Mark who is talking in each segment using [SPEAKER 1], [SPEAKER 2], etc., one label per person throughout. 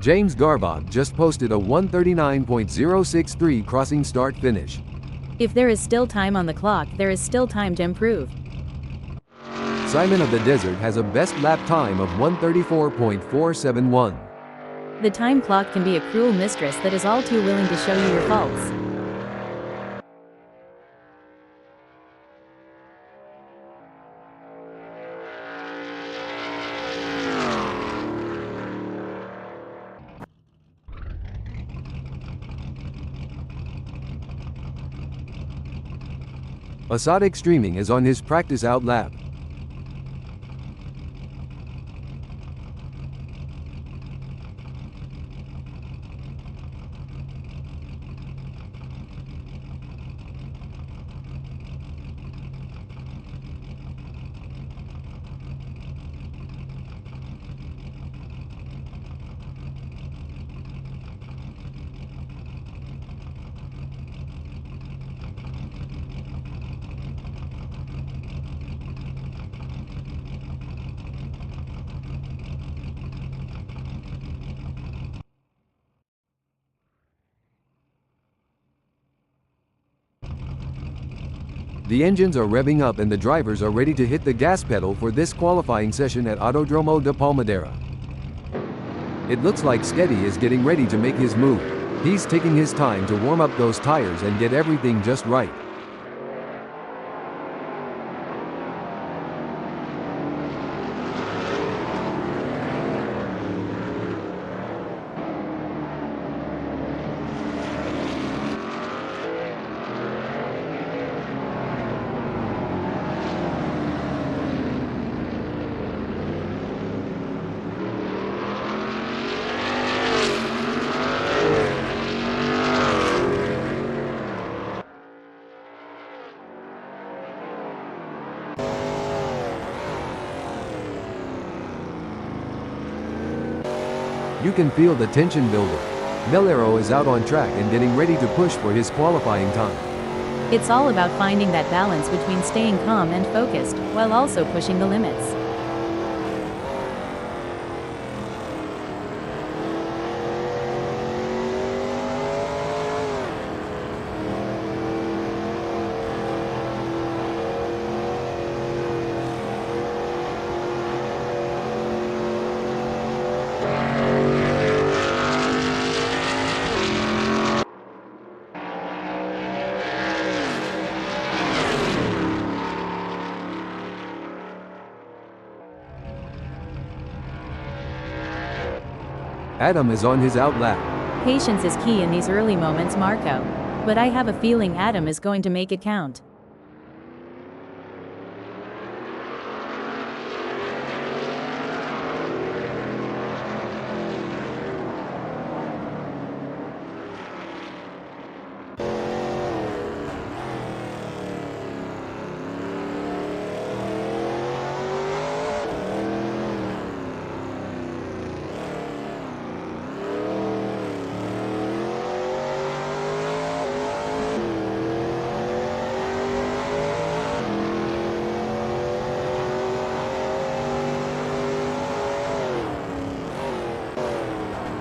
[SPEAKER 1] James Garbog just posted a 1:39.063 crossing start finish.
[SPEAKER 2] If there is still time on the clock, there is still time to improve.
[SPEAKER 1] Simon of the Desert has a best lap time of 1:34.471.
[SPEAKER 2] The time clock can be a cruel mistress that is all too willing to show you your faults.
[SPEAKER 1] Assad Extreming is on his practice out lap. The engines are revving up and the drivers are ready to hit the gas pedal for this qualifying session at Autodromo de Palmadero. It looks like Sketty is getting ready to make his move. He's taking his time to warm up those tires and get everything just right. You can feel the tension building. Palmadero is out on track and getting ready to push for his qualifying time.
[SPEAKER 2] It's all about finding that balance between staying calm and focused, while also pushing the limits.
[SPEAKER 1] Adam is on his out lap.
[SPEAKER 2] Patience is key in these early moments, Marco. But I have a feeling Adam is going to make it count.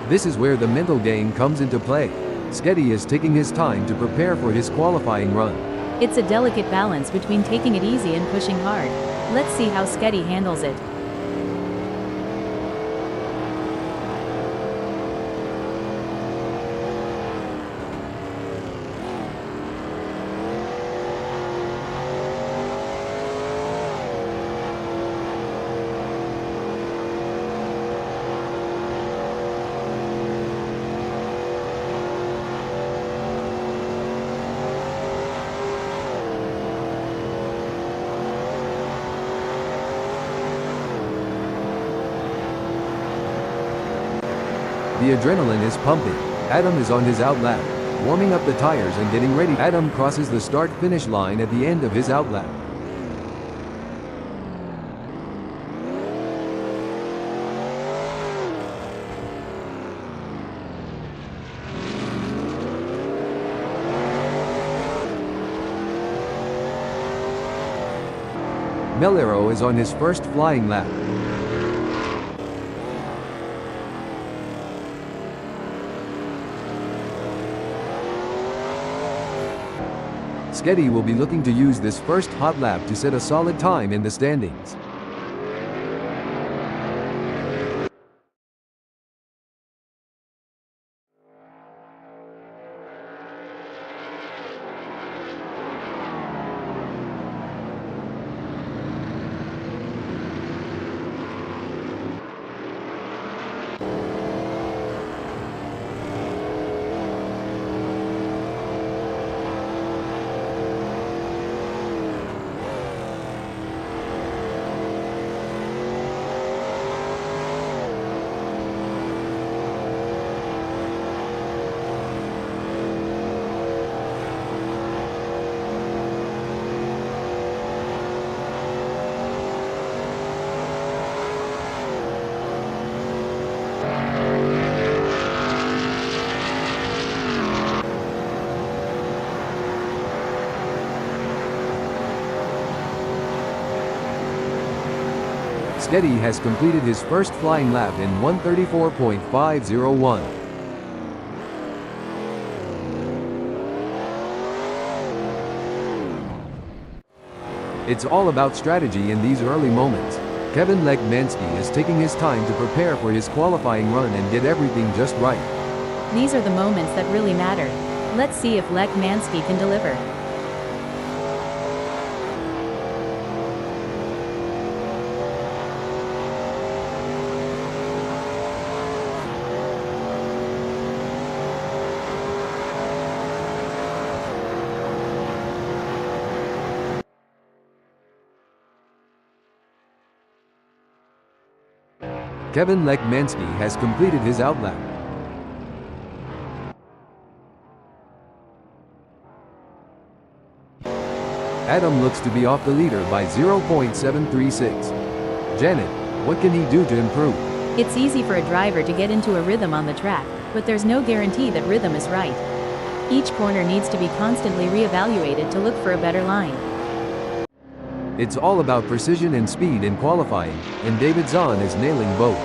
[SPEAKER 1] This is where the mental game comes into play. Sketty is taking his time to prepare for his qualifying run.
[SPEAKER 2] It's a delicate balance between taking it easy and pushing hard. Let's see how Sketty handles it.
[SPEAKER 1] The adrenaline is pumping. Adam is on his out lap, warming up the tires and getting ready. Adam crosses the start-finish line at the end of his out lap. Palmadero is on his first flying lap. Sketty will be looking to use this first hot lap to set a solid time in the standings. Sketty has completed his first flying lap in 1:34.501. It's all about strategy in these early moments. Kevin Lekmansky is taking his time to prepare for his qualifying run and get everything just right.
[SPEAKER 2] These are the moments that really matter. Let's see if Lekmansky can deliver.
[SPEAKER 1] Kevin Lekmansky has completed his outlap. Adam looks to be off the leader by 0.736. Janet, what can he do to improve?
[SPEAKER 2] It's easy for a driver to get into a rhythm on the track, but there's no guarantee that rhythm is right. Each corner needs to be constantly re-evaluated to look for a better line.
[SPEAKER 1] It's all about precision and speed in qualifying, and David Zahn is nailing both.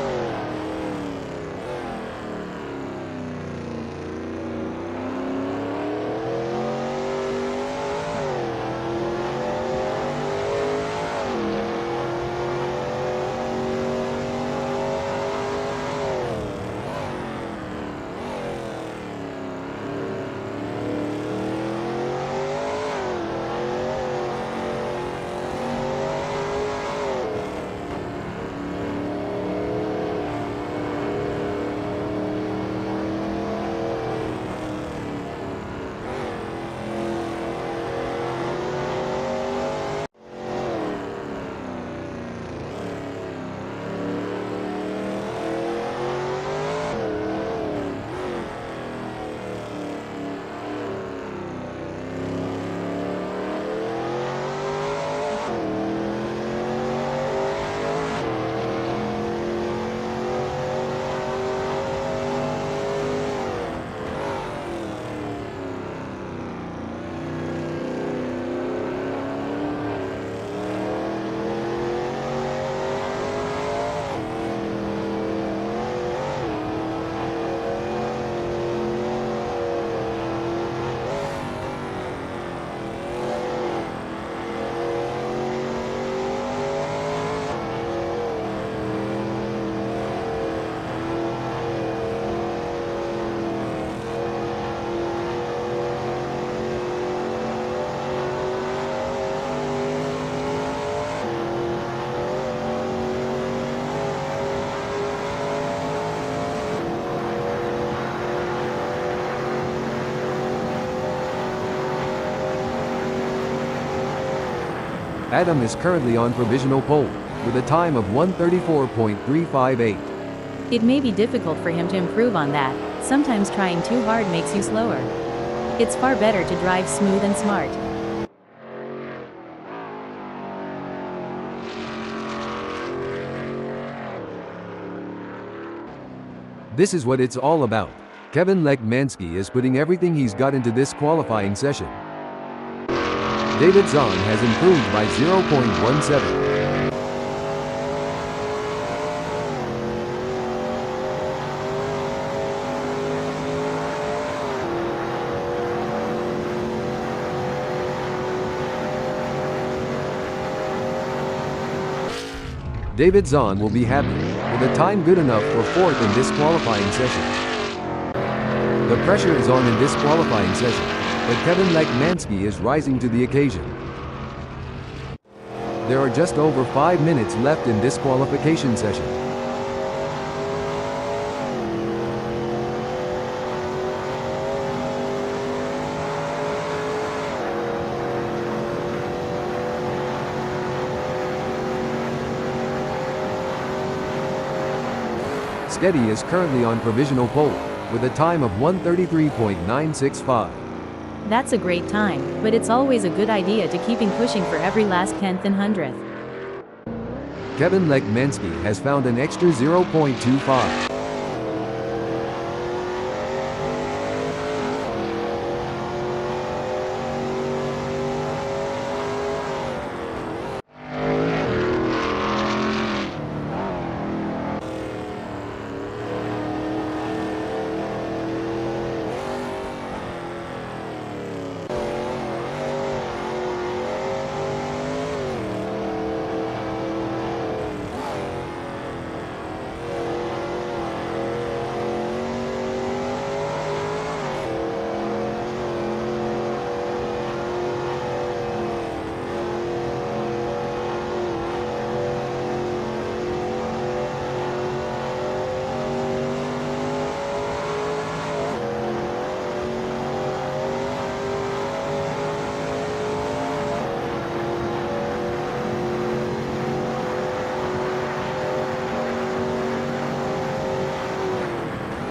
[SPEAKER 1] Adam is currently on provisional pole, with a time of 1:34.358.
[SPEAKER 2] It may be difficult for him to improve on that. Sometimes trying too hard makes you slower. It's far better to drive smooth and smart.
[SPEAKER 1] This is what it's all about. Kevin Lekmansky is putting everything he's got into this qualifying session. David Zahn has improved by 0.17. David Zahn will be happy, with a time good enough for fourth in this qualifying session. The pressure is on in this qualifying session, but Kevin Lekmansky is rising to the occasion. There are just over 5 minutes left in this qualification session. Sketty is currently on provisional pole, with a time of 1:33.965.
[SPEAKER 2] That's a great time, but it's always a good idea to keeping pushing for every last tenth and hundredth.
[SPEAKER 1] Kevin Lekmansky has found an extra 0.25.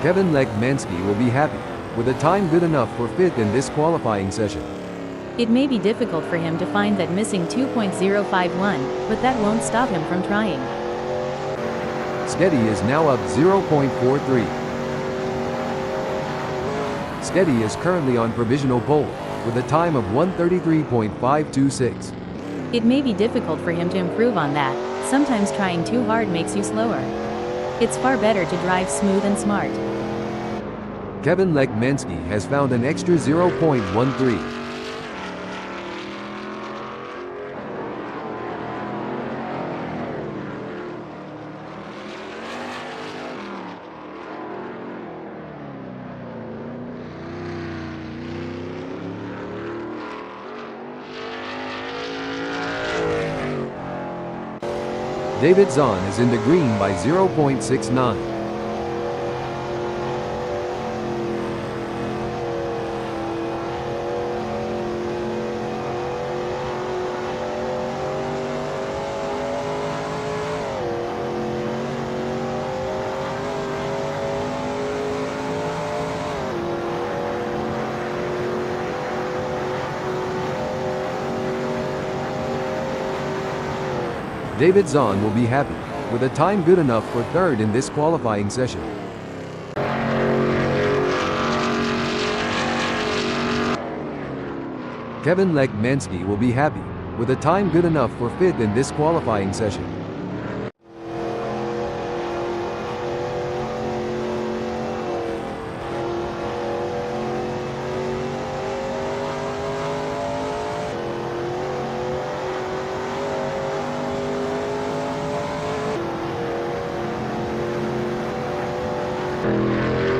[SPEAKER 1] Kevin Lekmansky will be happy, with a time good enough for fifth in this qualifying session.
[SPEAKER 2] It may be difficult for him to find that missing 2.051, but that won't stop him from trying.
[SPEAKER 1] Sketty is now up 0.43. Sketty is currently on provisional pole, with a time of 1:33.526.
[SPEAKER 2] It may be difficult for him to improve on that. Sometimes trying too hard makes you slower. It's far better to drive smooth and smart.
[SPEAKER 1] Kevin Lekmansky has found an extra 0.13. David Zahn is in the green by 0.69. David Zahn will be happy, with a time good enough for third in this qualifying session. Kevin Lekmansky will be happy, with a time good enough for fifth in this qualifying session.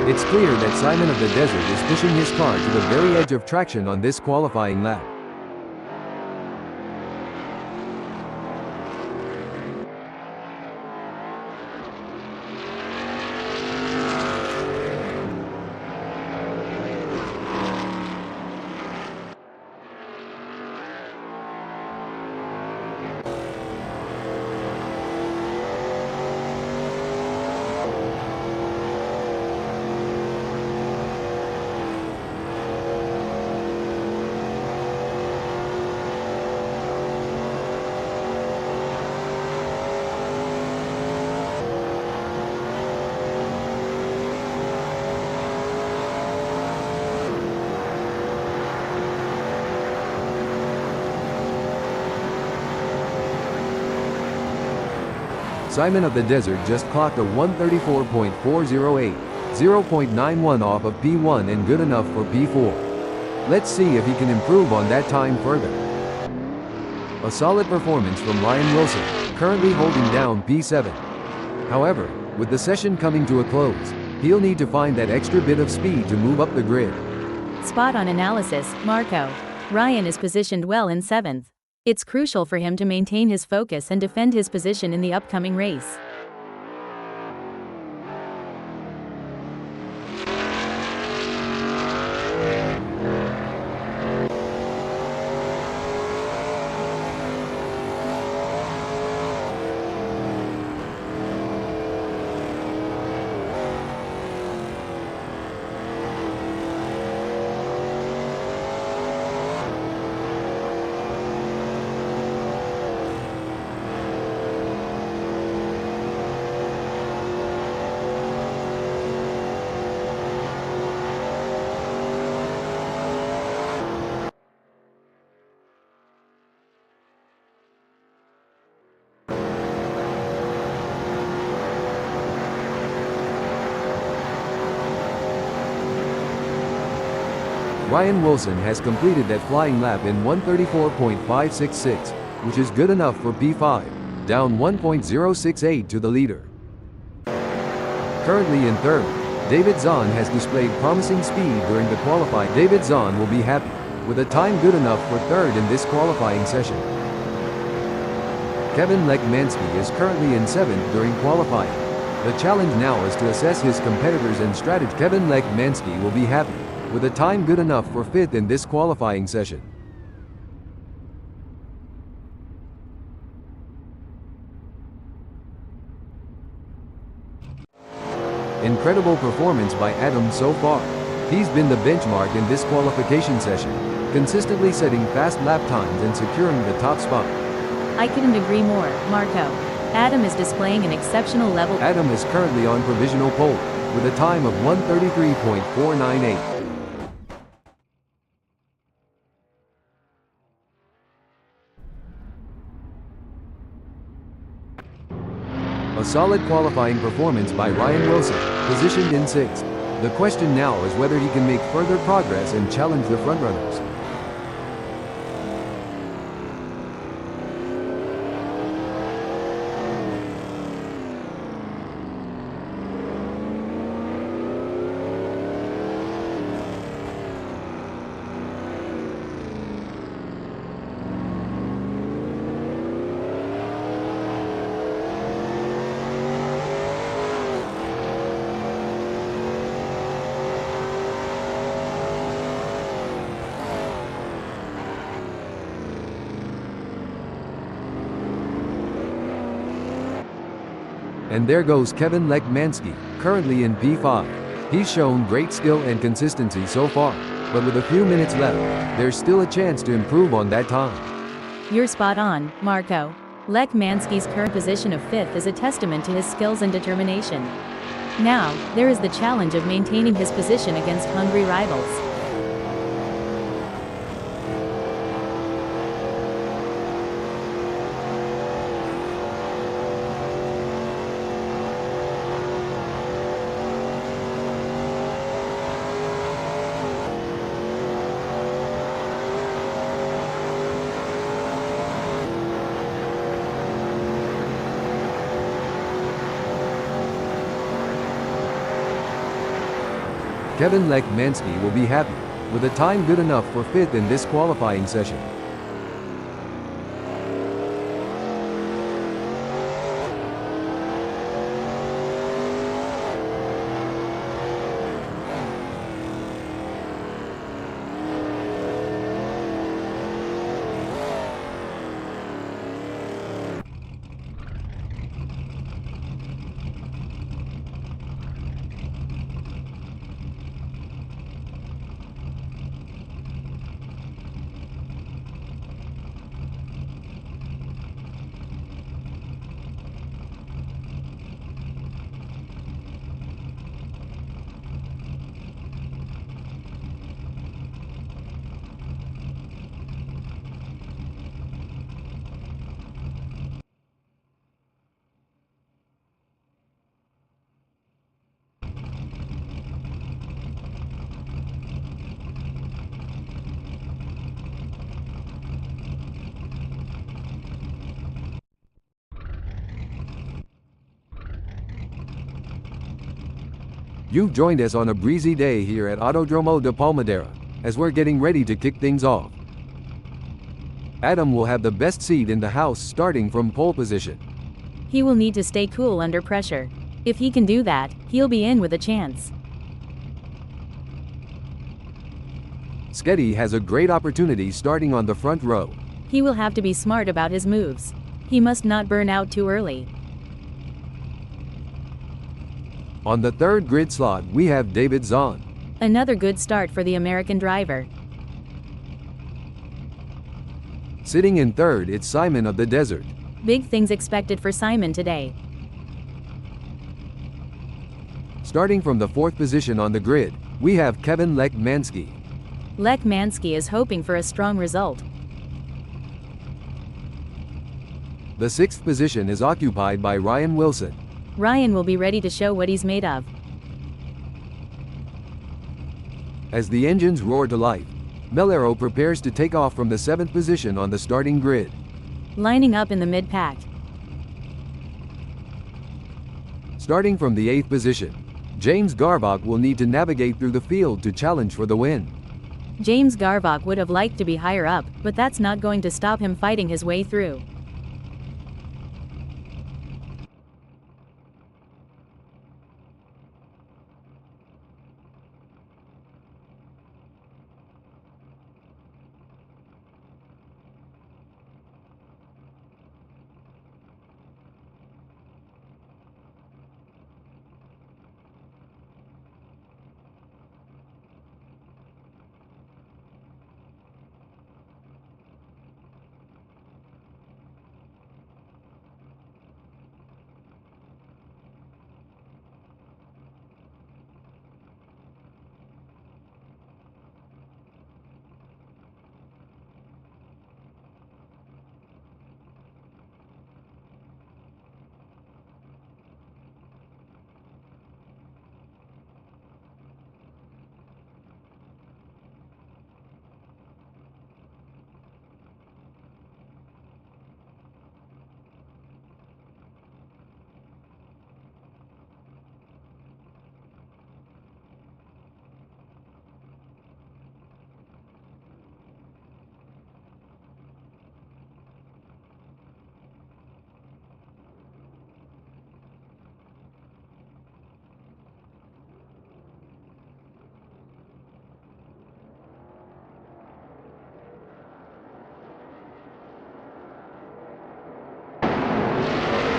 [SPEAKER 1] It's clear that Simon of the Desert is pushing his car to the very edge of traction on this qualifying lap. Simon of the Desert just clocked a 1:34.408, 0.91 off of P1 and good enough for P4. Let's see if he can improve on that time further. A solid performance from Ryan Wilson, currently holding down P7. However, with the session coming to a close, he'll need to find that extra bit of speed to move up the grid.
[SPEAKER 2] Spot on analysis, Marco. Ryan is positioned well in 7th. It's crucial for him to maintain his focus and defend his position in the upcoming race.
[SPEAKER 1] Ryan Wilson has completed that flying lap in 1:34.566, which is good enough for P5, down 1.068 to the leader. Currently in 3rd, David Zahn has displayed promising speed during the qualifying. David Zahn will be happy with a time good enough for 3rd in this qualifying session. Kevin Lekmansky is currently in 7th during qualifying. The challenge now is to assess his competitors and strategy. Kevin Lekmansky will be happy with a time good enough for 5th in this qualifying session. Incredible performance by Adam so far. He's been the benchmark in this qualification session, consistently setting fast lap times and securing the top spot.
[SPEAKER 2] I couldn't agree more, Marco. Adam is displaying an exceptional level.
[SPEAKER 1] Adam is currently on provisional pole, with a time of 1:33.498. A solid qualifying performance by Ryan Wilson, positioned in 6th. The question now is whether he can make further progress and challenge the frontrunners. And there goes Kevin Lekmansky, currently in P5. He's shown great skill and consistency so far, but with a few minutes left, there's still a chance to improve on that time.
[SPEAKER 2] You're spot on, Marco. Lekmansky's current position of 5th is a testament to his skills and determination. Now, there is the challenge of maintaining his position against hungry rivals.
[SPEAKER 1] Kevin Lekmansky will be happy with a time good enough for 5th in this qualifying session. You've joined us on a breezy day here at Autodromo de Palmadero, as we're getting ready to kick things off. Adam will have the best seat in the house starting from pole position.
[SPEAKER 2] He will need to stay cool under pressure. If he can do that, he'll be in with a chance.
[SPEAKER 1] Sketty has a great opportunity starting on the front row.
[SPEAKER 2] He will have to be smart about his moves. He must not burn out too early.
[SPEAKER 1] On the third grid slot we have David Zahn.
[SPEAKER 2] Another good start for the American driver.
[SPEAKER 1] Sitting in third it's Simon of the Desert.
[SPEAKER 2] Big things expected for Simon today.
[SPEAKER 1] Starting from the fourth position on the grid, we have Kevin Lech Mansky.
[SPEAKER 2] Lech Mansky is hoping for a strong result.
[SPEAKER 1] The sixth position is occupied by Ryan Wilson.
[SPEAKER 2] Ryan will be ready to show what he's made of.
[SPEAKER 1] As the engines roar to life, Palmadero prepares to take off from the seventh position on the starting grid.
[SPEAKER 2] Lining up in the mid-pack.
[SPEAKER 1] Starting from the eighth position, James Garvach will need to navigate through the field to challenge for the win.
[SPEAKER 2] James Garvach would have liked to be higher up, but that's not going to stop him fighting his way through.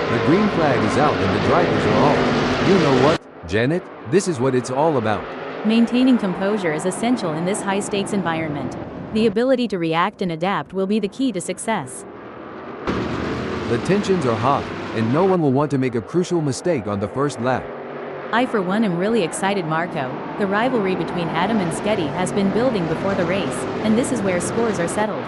[SPEAKER 1] The green flag is out and the drivers are off. You know what, Janet? This is what it's all about.
[SPEAKER 2] Maintaining composure is essential in this high-stakes environment. The ability to react and adapt will be the key to success.
[SPEAKER 1] The tensions are high, and no one will want to make a crucial mistake on the first lap.
[SPEAKER 2] I for one am really excited, Marco. The rivalry between Adam and Sketty has been building before the race, and this is where scores are settled.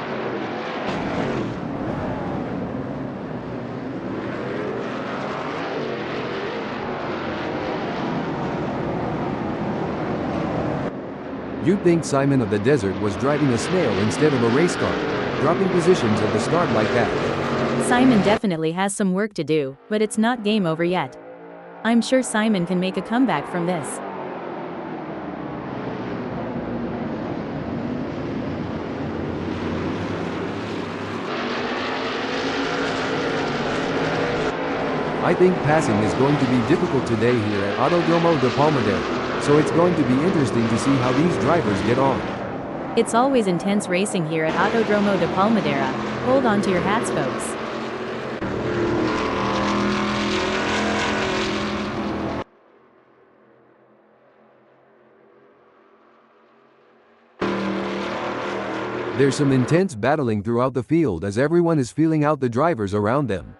[SPEAKER 1] You'd think Simon of the Desert was driving a snail instead of a race car, dropping positions at the start like that.
[SPEAKER 2] Simon definitely has some work to do, but it's not game over yet. I'm sure Simon can make a comeback from this.
[SPEAKER 1] I think passing is going to be difficult today here at Autodromo de Palmadero. So it's going to be interesting to see how these drivers get on.
[SPEAKER 2] It's always intense racing here at Autodromo de Palmadero. Hold on to your hats, folks.
[SPEAKER 1] There's some intense battling throughout the field as everyone is feeling out the drivers around them.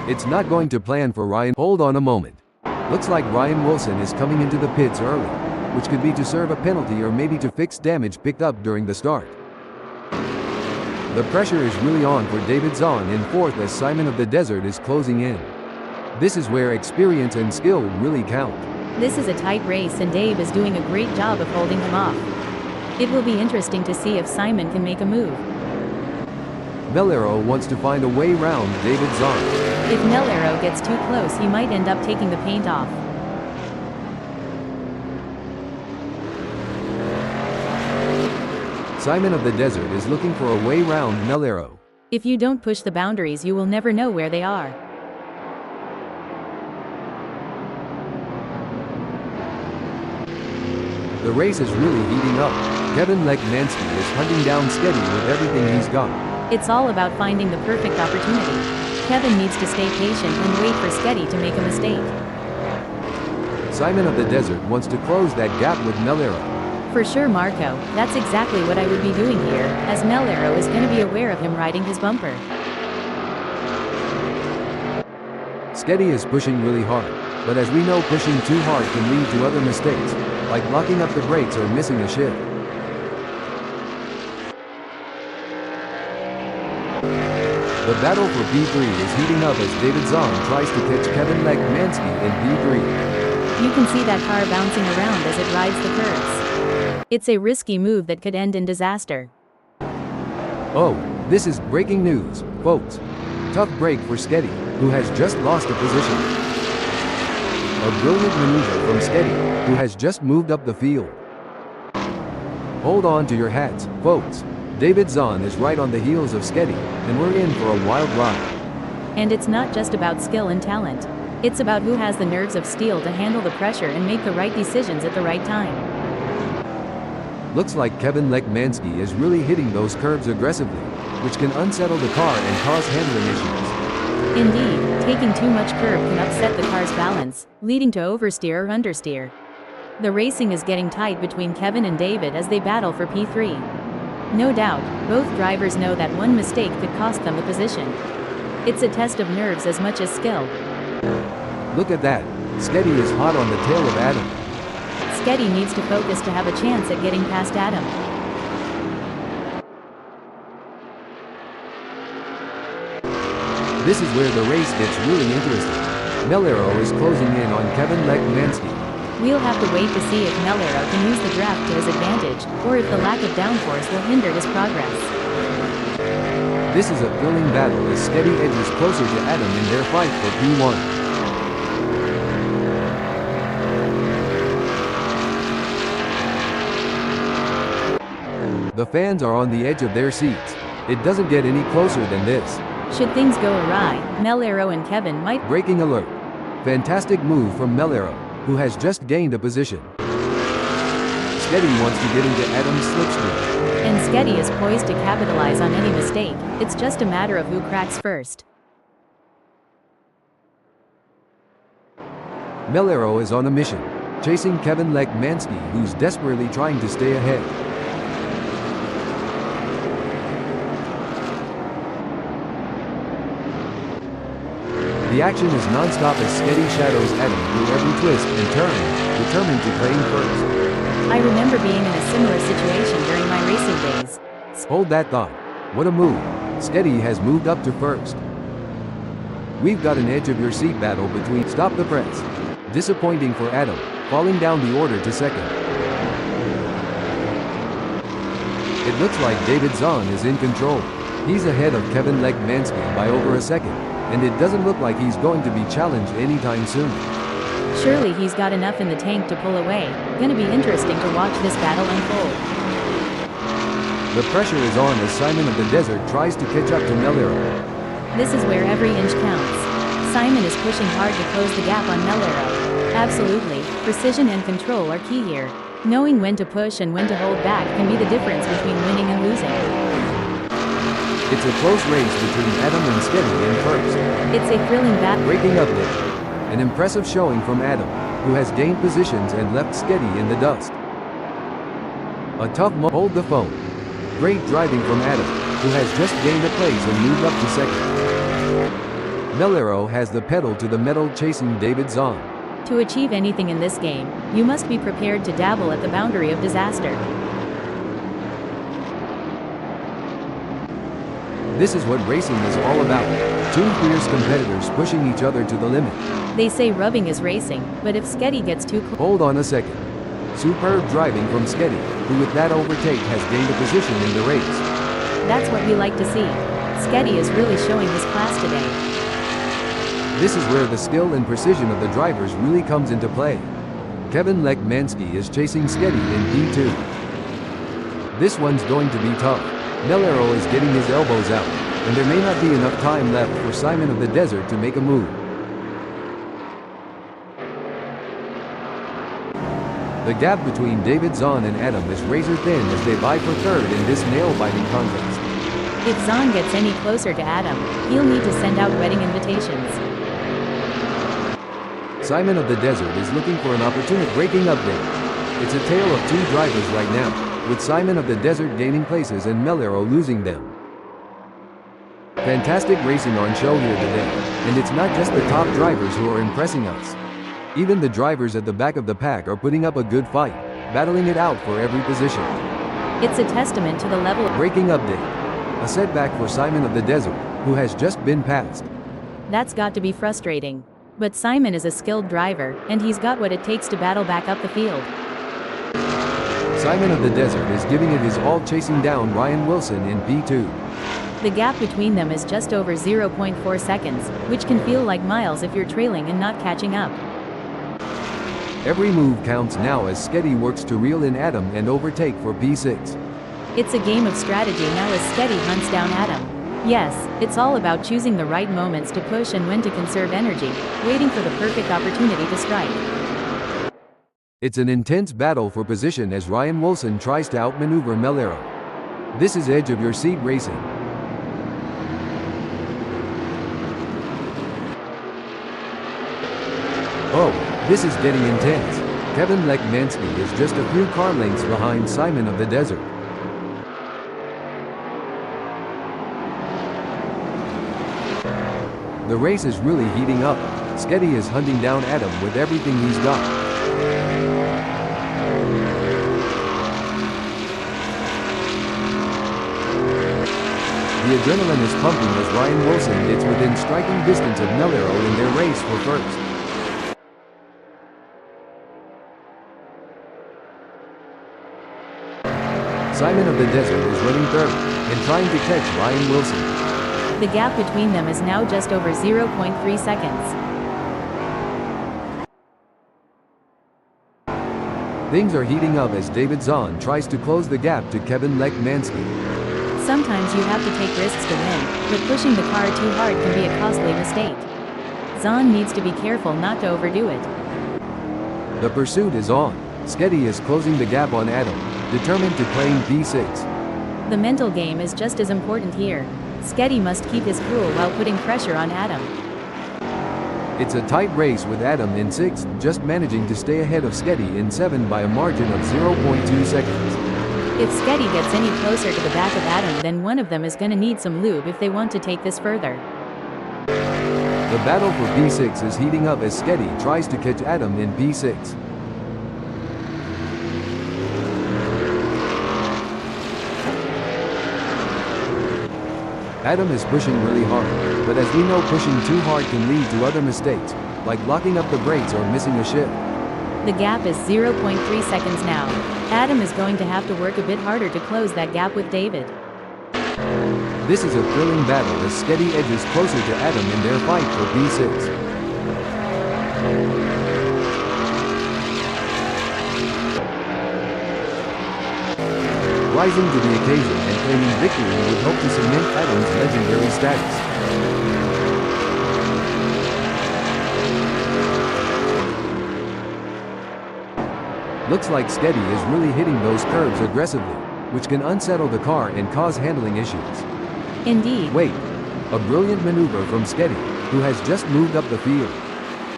[SPEAKER 1] It's not going to plan for Ryan. Hold on a moment. Looks like Ryan Wilson is coming into the pits early, which could be to serve a penalty or maybe to fix damage picked up during the start. The pressure is really on for David Zahn in fourth as Simon of the Desert is closing in. This is where experience and skill really count.
[SPEAKER 2] This is a tight race and Dave is doing a great job of holding him off. It will be interesting to see if Simon can make a move.
[SPEAKER 1] Palmadero wants to find a way round David Zahn.
[SPEAKER 2] If Palmadero gets too close, he might end up taking the paint off.
[SPEAKER 1] Simon of the Desert is looking for a way round Palmadero.
[SPEAKER 2] If you don't push the boundaries, you will never know where they are.
[SPEAKER 1] The race is really heating up. Kevin Lekmansky is hunting down Sketty with everything he's got.
[SPEAKER 2] It's all about finding the perfect opportunity. Kevin needs to stay patient and wait for Sketty to make a mistake.
[SPEAKER 1] Simon of the Desert wants to close that gap with Palmadero.
[SPEAKER 2] For sure, Marco, that's exactly what I would be doing here, as Palmadero is going to be aware of him riding his bumper.
[SPEAKER 1] Sketty is pushing really hard, but as we know, pushing too hard can lead to other mistakes, like locking up the brakes or missing a shift. The battle for P3 is heating up as David Zahn tries to catch Kevin Lekmansky in P3.
[SPEAKER 2] You can see that car bouncing around as it rides the curves. It's a risky move that could end in disaster.
[SPEAKER 1] Oh, this is breaking news, folks. Tough break for Sketty, who has just lost a position. A brilliant maneuver from Sketty, who has just moved up the field. Hold on to your hats, folks. David Zahn is right on the heels of Sketty, and we're in for a wild ride.
[SPEAKER 2] And it's not just about skill and talent. It's about who has the nerves of steel to handle the pressure and make the right decisions at the right time.
[SPEAKER 1] Looks like Kevin Lekmansky is really hitting those curves aggressively, which can unsettle the car and cause handling issues.
[SPEAKER 2] Indeed, taking too much curb can upset the car's balance, leading to oversteer or understeer. The racing is getting tight between Kevin and David as they battle for P3. No doubt, both drivers know that one mistake could cost them a position. It's a test of nerves as much as skill.
[SPEAKER 1] Look at that. Sketty is hot on the tail of Adam.
[SPEAKER 2] Sketty needs to focus to have a chance at getting past Adam.
[SPEAKER 1] This is where the race gets really interesting. Palmadero is closing in on Kevin Lekmansky.
[SPEAKER 2] We'll have to wait to see if Palmadero can use the draft to his advantage, or if the lack of downforce will hinder his progress.
[SPEAKER 1] This is a thrilling battle as Sketty edges closer to Adam in their fight for P1. The fans are on the edge of their seats. It doesn't get any closer than this.
[SPEAKER 2] Should things go awry, Palmadero and Kevin might...
[SPEAKER 1] Breaking alert. Fantastic move from Palmadero, who has just gained a position. Sketty wants to get into Adam's slipstream.
[SPEAKER 2] And Sketty is poised to capitalize on any mistake. It's just a matter of who cracks first.
[SPEAKER 1] Palmadero is on a mission, chasing Kevin Lekmansky, who's desperately trying to stay ahead. The action is non-stop as Sketty shadows Adam through every twist and turn, determined to claim first.
[SPEAKER 2] I remember being in a similar situation during my racing days.
[SPEAKER 1] Hold that thought. What a move. Sketty has moved up to first. We've got an edge of your seat battle between stop the press. Disappointing for Adam, falling down the order to second. It looks like David Zahn is in control. He's ahead of Kevin Lekmansky by over a second, and it doesn't look like he's going to be challenged anytime soon.
[SPEAKER 2] Surely he's got enough in the tank to pull away. Gonna be interesting to watch this battle unfold.
[SPEAKER 1] The pressure is on as Simon of the Desert tries to catch up to Palmadero.
[SPEAKER 2] This is where every inch counts. Simon is pushing hard to close the gap on Palmadero. Absolutely, precision and control are key here. Knowing when to push and when to hold back can be the difference between winning and losing.
[SPEAKER 1] It's a close race between Adam and Sketty in first.
[SPEAKER 2] It's a thrilling battle.
[SPEAKER 1] Breaking up there. An impressive showing from Adam, who has gained positions and left Sketty in the dust. A tough hold the phone. Great driving from Adam, who has just gained a place and moved up to second. Palmadero has the pedal to the metal chasing David Zahn.
[SPEAKER 2] To achieve anything in this game, you must be prepared to dabble at the boundary of disaster.
[SPEAKER 1] This is what racing is all about. Two fierce competitors pushing each other to the limit.
[SPEAKER 2] They say rubbing is racing, but if Sketty gets too close...
[SPEAKER 1] Hold on a second. Superb driving from Sketty, who with that overtake has gained a position in the race.
[SPEAKER 2] That's what we like to see. Sketty is really showing his class today.
[SPEAKER 1] This is where the skill and precision of the drivers really comes into play. Kevin Lekmansky is chasing Sketty in P2. This one's going to be tough. Palmadero is getting his elbows out, and there may not be enough time left for Simon of the Desert to make a move. The gap between David Zahn and Adam is razor thin as they vie for third in this nail-biting contest.
[SPEAKER 2] If Zahn gets any closer to Adam, he'll need to send out wedding invitations.
[SPEAKER 1] Simon of the Desert is looking for an opportunity breaking update. It's a tale of two drivers right now, with Simon of the Desert gaining places and Palmadero losing them. Fantastic racing on show here today, and it's not just the top drivers who are impressing us. Even the drivers at the back of the pack are putting up a good fight, battling it out for every position.
[SPEAKER 2] It's a testament to the level of
[SPEAKER 1] Breaking update. A setback for Simon of the Desert, who has just been passed.
[SPEAKER 2] That's got to be frustrating. But Simon is a skilled driver, and he's got what it takes to battle back up the field.
[SPEAKER 1] Simon of the Desert is giving it his all chasing down Ryan Wilson in P2.
[SPEAKER 2] The gap between them is just over 0.4 seconds, which can feel like miles if you're trailing and not catching up.
[SPEAKER 1] Every move counts now as Sketty works to reel in Adam and overtake for P6.
[SPEAKER 2] It's a game of strategy now as Sketty hunts down Adam. Yes, it's all about choosing the right moments to push and when to conserve energy, waiting for the perfect opportunity to strike.
[SPEAKER 1] It's an intense battle for position as Ryan Wilson tries to outmaneuver Palmadero. This is edge of your seat racing. Oh, this is getting intense. Kevin Lekmansky is just a few car lengths behind Simon of the Desert. The race is really heating up. Sketty is hunting down Adam with everything he's got. The adrenaline is pumping as Ryan Wilson gets within striking distance of Palmadero in their race for first. Simon of the Desert is running third, and trying to catch Ryan Wilson.
[SPEAKER 2] The gap between them is now just over 0.3 seconds.
[SPEAKER 1] Things are heating up as David Zahn tries to close the gap to Kevin Lekmansky.
[SPEAKER 2] Sometimes you have to take risks to win, but pushing the car too hard can be a costly mistake. Zahn needs to be careful not to overdo it.
[SPEAKER 1] The pursuit is on. Sketty is closing the gap on Adam, determined to claim P6.
[SPEAKER 2] The mental game is just as important here. Sketty must keep his cool while putting pressure on Adam.
[SPEAKER 1] It's a tight race with Adam in 6th, just managing to stay ahead of Sketty in 7 by a margin of 0.2 seconds.
[SPEAKER 2] If Sketty gets any closer to the back of Adam, then one of them is gonna need some lube if they want to take this further.
[SPEAKER 1] The battle for P6 is heating up as Sketty tries to catch Adam in P6. Adam is pushing really hard, but as we know, pushing too hard can lead to other mistakes, like locking up the brakes or missing a shift.
[SPEAKER 2] The gap is 0.3 seconds now. Adam is going to have to work a bit harder to close that gap with David.
[SPEAKER 1] This is a thrilling battle as Sketty edges closer to Adam in their fight for P6. Rising to the occasion and claiming victory would hope to cement Adam's legendary status. Looks like Sketty is really hitting those curves aggressively, which can unsettle the car and cause handling issues.
[SPEAKER 2] Indeed.
[SPEAKER 1] Wait, a brilliant maneuver from Sketty, who has just moved up the field.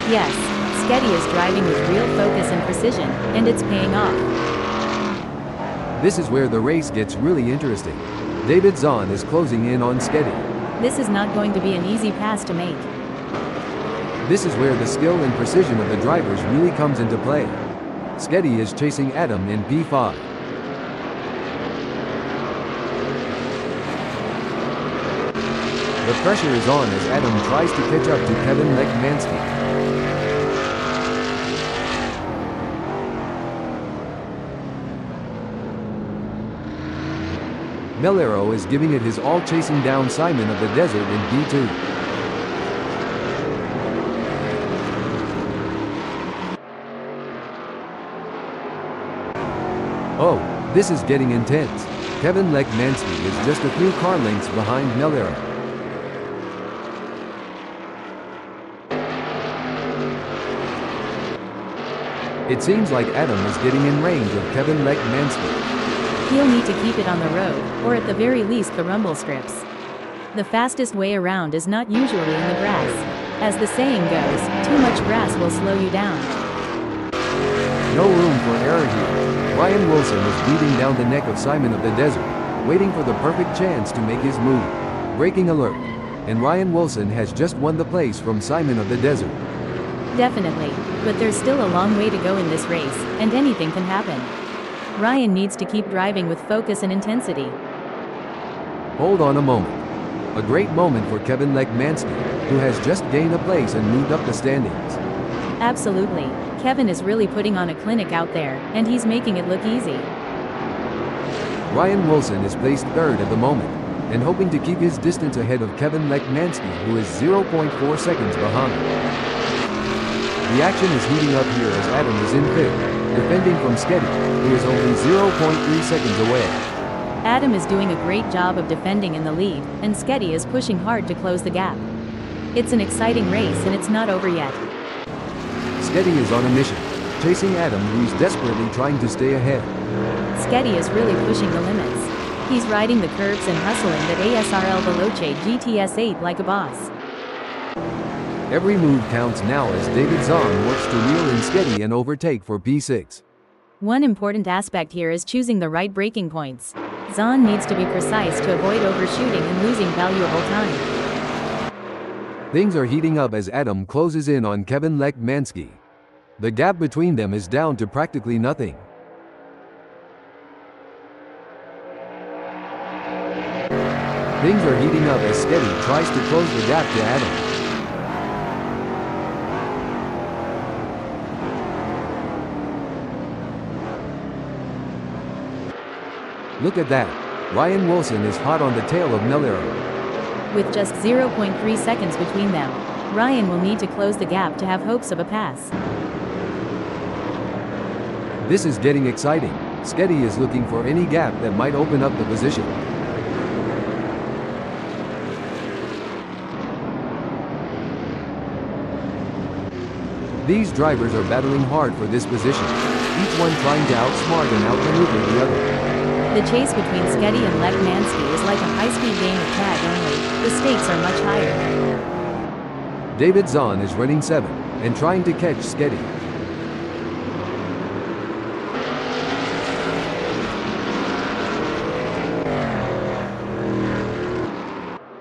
[SPEAKER 2] Yes, Sketty is driving with real focus and precision, and it's paying off.
[SPEAKER 1] This is where the race gets really interesting. David Zahn is closing in on Sketty.
[SPEAKER 2] This is not going to be an easy pass to make.
[SPEAKER 1] This is where the skill and precision of the drivers really comes into play. Sketty is chasing Adam in P5. The pressure is on as Adam tries to catch up to Kevin Lekmansky. Palmadero is giving it his all, chasing down Simon of the Desert in P2. Oh, this is getting intense. Kevin Lekmansky is just a few car lengths behind Palmadero. It seems like Adam is getting in range of Kevin Lekmansky.
[SPEAKER 2] He'll need to keep it on the road, or at the very least the rumble strips. The fastest way around is not usually in the grass. As the saying goes, too much grass will slow you down.
[SPEAKER 1] No room for error here. Ryan Wilson is beating down the neck of Simon of the Desert, waiting for the perfect chance to make his move. Braking alert. And Ryan Wilson has just won the place from Simon of the Desert.
[SPEAKER 2] Definitely, but there's still a long way to go in this race, and anything can happen. Ryan needs to keep driving with focus and intensity.
[SPEAKER 1] Hold on a moment. A great moment for Kevin Lekmansky, who has just gained a place and moved up the standings.
[SPEAKER 2] Absolutely. Kevin is really putting on a clinic out there, and he's making it look easy.
[SPEAKER 1] Ryan Wilson is placed third at the moment, and hoping to keep his distance ahead of Kevin Lekmansky, who is 0.4 seconds behind. The action is heating up here as Adam is in fifth, defending from Sketty, who is only 0.3 seconds away.
[SPEAKER 2] Adam is doing a great job of defending in the lead, and Sketty is pushing hard to close the gap. It's an exciting race and it's not over yet.
[SPEAKER 1] Sketty is on a mission, chasing Adam, who is desperately trying to stay ahead.
[SPEAKER 2] Sketty is really pushing the limits. He's riding the curves and hustling that ASRL Veloce GTS-8 like a boss.
[SPEAKER 1] Every move counts now as David Zahn works to reel in Sketty and overtake for P6.
[SPEAKER 2] One important aspect here is choosing the right braking points. Zahn needs to be precise to avoid overshooting and losing valuable time.
[SPEAKER 1] Things are heating up as Adam closes in on Kevin Lekmansky. The gap between them is down to practically nothing. Things are heating up as Sketty tries to close the gap to Adam. Look at that. Ryan Wilson is hot on the tail of Palmadero.
[SPEAKER 2] With just 0.3 seconds between them, Ryan will need to close the gap to have hopes of a pass.
[SPEAKER 1] This is getting exciting. Sketty is looking for any gap that might open up the position. These drivers are battling hard for this position, each one trying to outsmart and outmaneuver the other.
[SPEAKER 2] The chase between Sketty and Lekmansky is like a high-speed game of tag only. The stakes are much higher.
[SPEAKER 1] David Zahn is running 7, and trying to catch Sketty.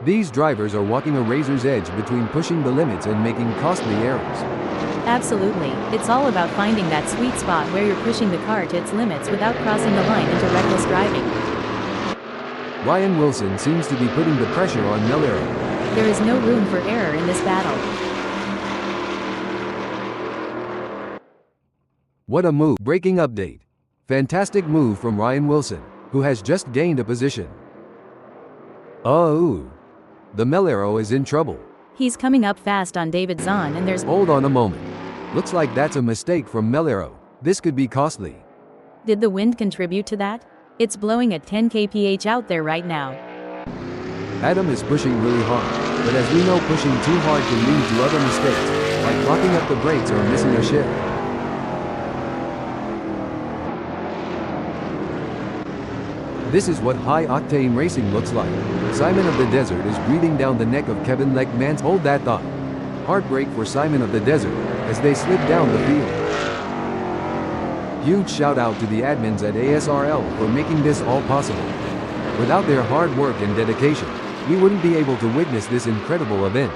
[SPEAKER 1] These drivers are walking a razor's edge between pushing the limits and making costly errors.
[SPEAKER 2] Absolutely, it's all about finding that sweet spot where you're pushing the car to its limits without crossing the line into reckless driving.
[SPEAKER 1] Ryan Wilson seems to be putting the pressure on Palmadero.
[SPEAKER 2] There is no room for error in this battle.
[SPEAKER 1] What a move! Braking update. Fantastic move from Ryan Wilson, who has just gained a position. Oh, the Palmadero is in trouble.
[SPEAKER 2] He's coming up fast on David Zahn and there's—
[SPEAKER 1] Hold on a moment. Looks like that's a mistake from Palmadero. This could be costly.
[SPEAKER 2] Did the wind contribute to that? It's blowing at 10 kph out there right now.
[SPEAKER 1] Adam is pushing really hard, but as we know, pushing too hard can lead to other mistakes, like locking up the brakes or missing a shift. This is what high-octane racing looks like. Simon of the Desert is breathing down the neck of Kevin Lekmansky. Hold that thought. Heartbreak for Simon of the Desert, as they slip down the field. Huge shout out to the admins at ASRL for making this all possible. Without their hard work and dedication, we wouldn't be able to witness this incredible event.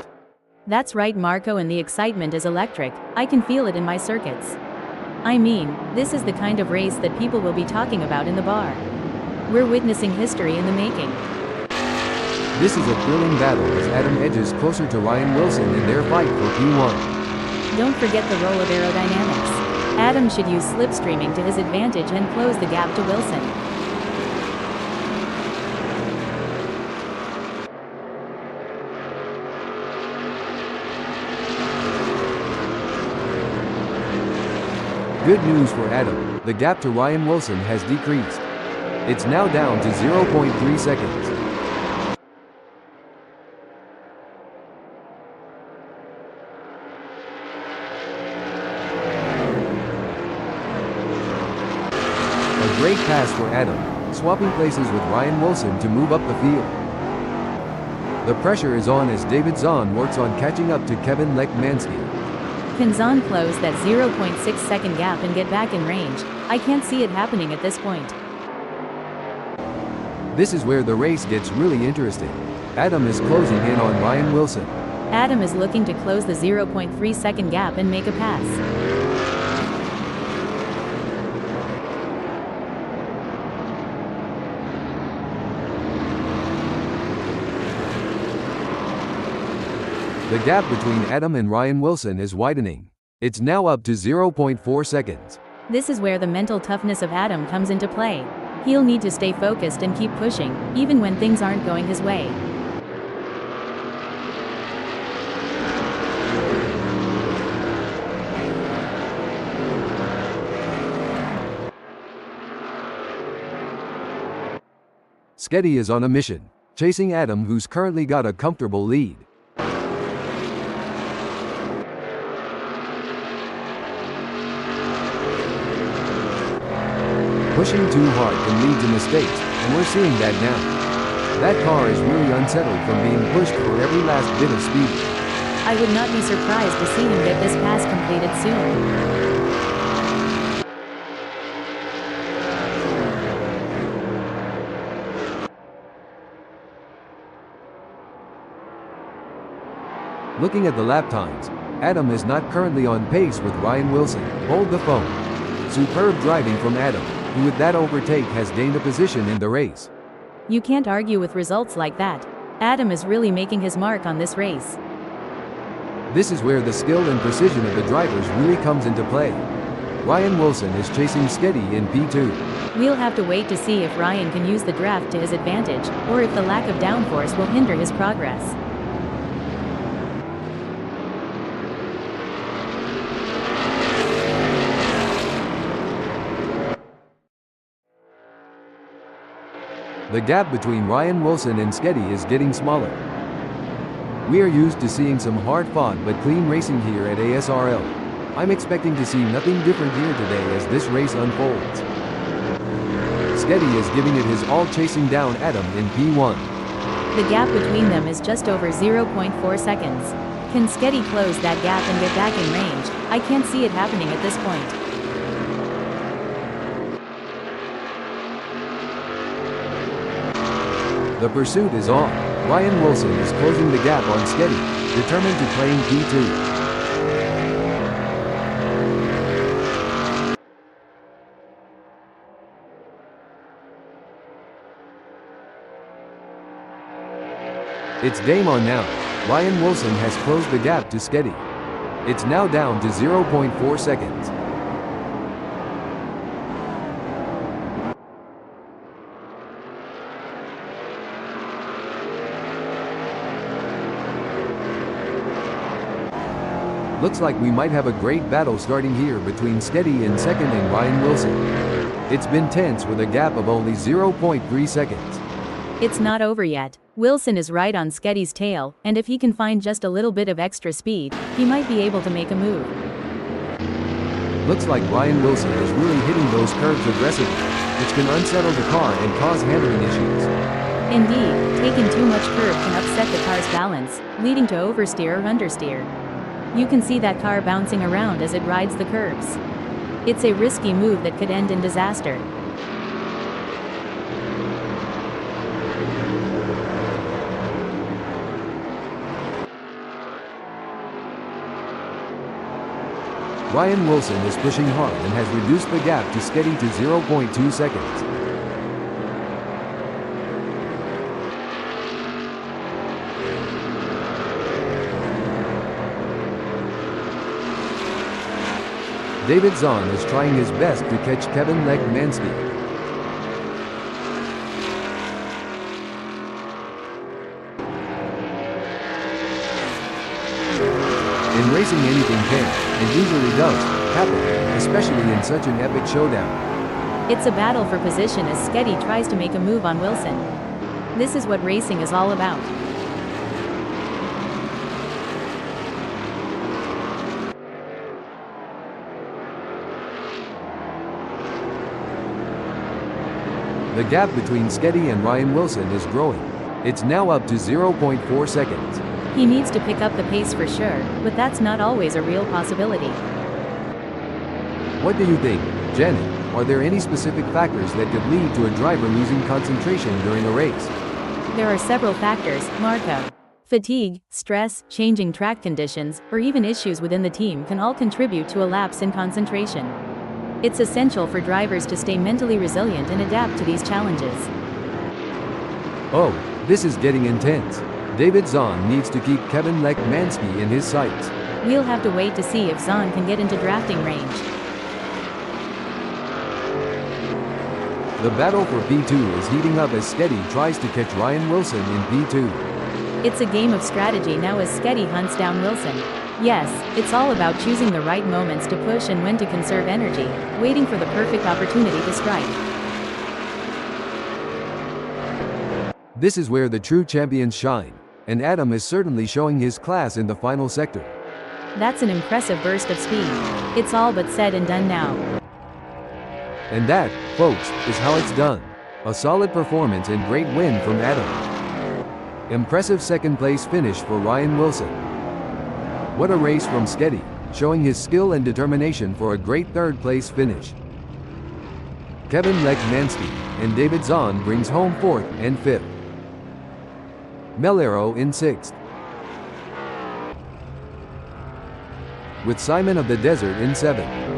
[SPEAKER 2] That's right, Marco, and the excitement is electric. I can feel it in my circuits. I mean, this is the kind of race that people will be talking about in the bar. We're witnessing history in the making.
[SPEAKER 1] This is a thrilling battle as Adam edges closer to Ryan Wilson in their fight for P1.
[SPEAKER 2] Don't forget the role of aerodynamics. Adam should use slipstreaming to his advantage and close the gap to Wilson.
[SPEAKER 1] Good news for Adam, the gap to Ryan Wilson has decreased. It's now down to 0.3 seconds. A great pass for Adam, swapping places with Ryan Wilson to move up the field. The pressure is on as David Zahn works on catching up to Kevin Lekmansky.
[SPEAKER 2] Can Zahn close that 0.6 second gap and get back in range? I can't see it happening at this point.
[SPEAKER 1] This is where the race gets really interesting. Adam is closing in on Ryan Wilson.
[SPEAKER 2] Adam is looking to close the 0.3 second gap and make a pass.
[SPEAKER 1] The gap between Adam and Ryan Wilson is widening. It's now up to 0.4 seconds.
[SPEAKER 2] This is where the mental toughness of Adam comes into play. He'll need to stay focused and keep pushing, even when things aren't going his way.
[SPEAKER 1] Sketty is on a mission, chasing Adam, who's currently got a comfortable lead. Pushing too hard can lead to mistakes, and we're seeing that now. That car is really unsettled from being pushed for every last bit of speed.
[SPEAKER 2] I would not be surprised to see him get this pass completed soon.
[SPEAKER 1] Looking at the lap times, Adam is not currently on pace with Ryan Wilson. Hold the phone. Superb driving from Adam, who with that overtake has gained a position in the race.
[SPEAKER 2] You can't argue with results like that. Adam is really making his mark on this race.
[SPEAKER 1] This is where the skill and precision of the drivers really comes into play. Ryan Wilson is chasing Sketty in P2.
[SPEAKER 2] We'll have to wait to see if Ryan can use the draft to his advantage, or if the lack of downforce will hinder his progress.
[SPEAKER 1] The gap between Ryan Wilson and Sketty is getting smaller. We are used to seeing some hard-fought but clean racing here at ASRL. I'm expecting to see nothing different here today as this race unfolds. Sketty is giving it his all, chasing down Adam in P1.
[SPEAKER 2] The gap between them is just over 0.4 seconds. Can Sketty close that gap and get back in range? I can't see it happening at this point.
[SPEAKER 1] The pursuit is on. Ryan Wilson is closing the gap on Sketty, determined to claim P2. It's game on now. Ryan Wilson has closed the gap to Sketty. It's now down to 0.4 seconds. Looks like we might have a great battle starting here between Sketty in second and Ryan Wilson. It's been tense with a gap of only 0.3 seconds.
[SPEAKER 2] It's not over yet. Wilson is right on Sketty's tail, and if he can find just a little bit of extra speed, he might be able to make a move.
[SPEAKER 1] Looks like Ryan Wilson is really hitting those curves aggressively, which can unsettle the car and cause handling issues.
[SPEAKER 2] Indeed, taking too much curve can upset the car's balance, leading to oversteer or understeer. You can see that car bouncing around as it rides the curves. It's a risky move that could end in disaster.
[SPEAKER 1] Ryan Wilson is pushing hard and has reduced the gap to Sketty to 0.2 seconds. David Zahn is trying his best to catch Kevin Lekmansky. In racing, anything can, and usually does, happen, especially in such an epic showdown.
[SPEAKER 2] It's a battle for position as Sketty tries to make a move on Wilson. This is what racing is all about.
[SPEAKER 1] The gap between Sketty and Ryan Wilson is growing. It's now up to 0.4 seconds.
[SPEAKER 2] He needs to pick up the pace for sure, but that's not always a real possibility.
[SPEAKER 1] What do you think, Janet? Are there any specific factors that could lead to a driver losing concentration during a race?
[SPEAKER 2] There are several factors, Marco. Fatigue, stress, changing track conditions, or even issues within the team can all contribute to a lapse in concentration. It's essential for drivers to stay mentally resilient and adapt to these challenges.
[SPEAKER 1] Oh, this is getting intense. David Zahn needs to keep Kevin Lekmansky in his sights.
[SPEAKER 2] We'll have to wait to see if Zahn can get into drafting range.
[SPEAKER 1] The battle for P2 is heating up as Sketty tries to catch Ryan Wilson in P2.
[SPEAKER 2] It's a game of strategy now as Sketty hunts down Wilson. Yes, it's all about choosing the right moments to push and when to conserve energy, waiting for the perfect opportunity to strike.
[SPEAKER 1] This is where the true champions shine, and Adam is certainly showing his class in the final sector.
[SPEAKER 2] That's an impressive burst of speed. It's all but said and done now.
[SPEAKER 1] And that, folks, is how it's done. A solid performance and great win from Adam. Impressive second place finish for Ryan Wilson. What a race from Sketty, showing his skill and determination for a great third place finish. Kevin Lekmansky and David Zahn brings home 4th and 5th. Melero in 6th. With Simon of the Desert in 7th.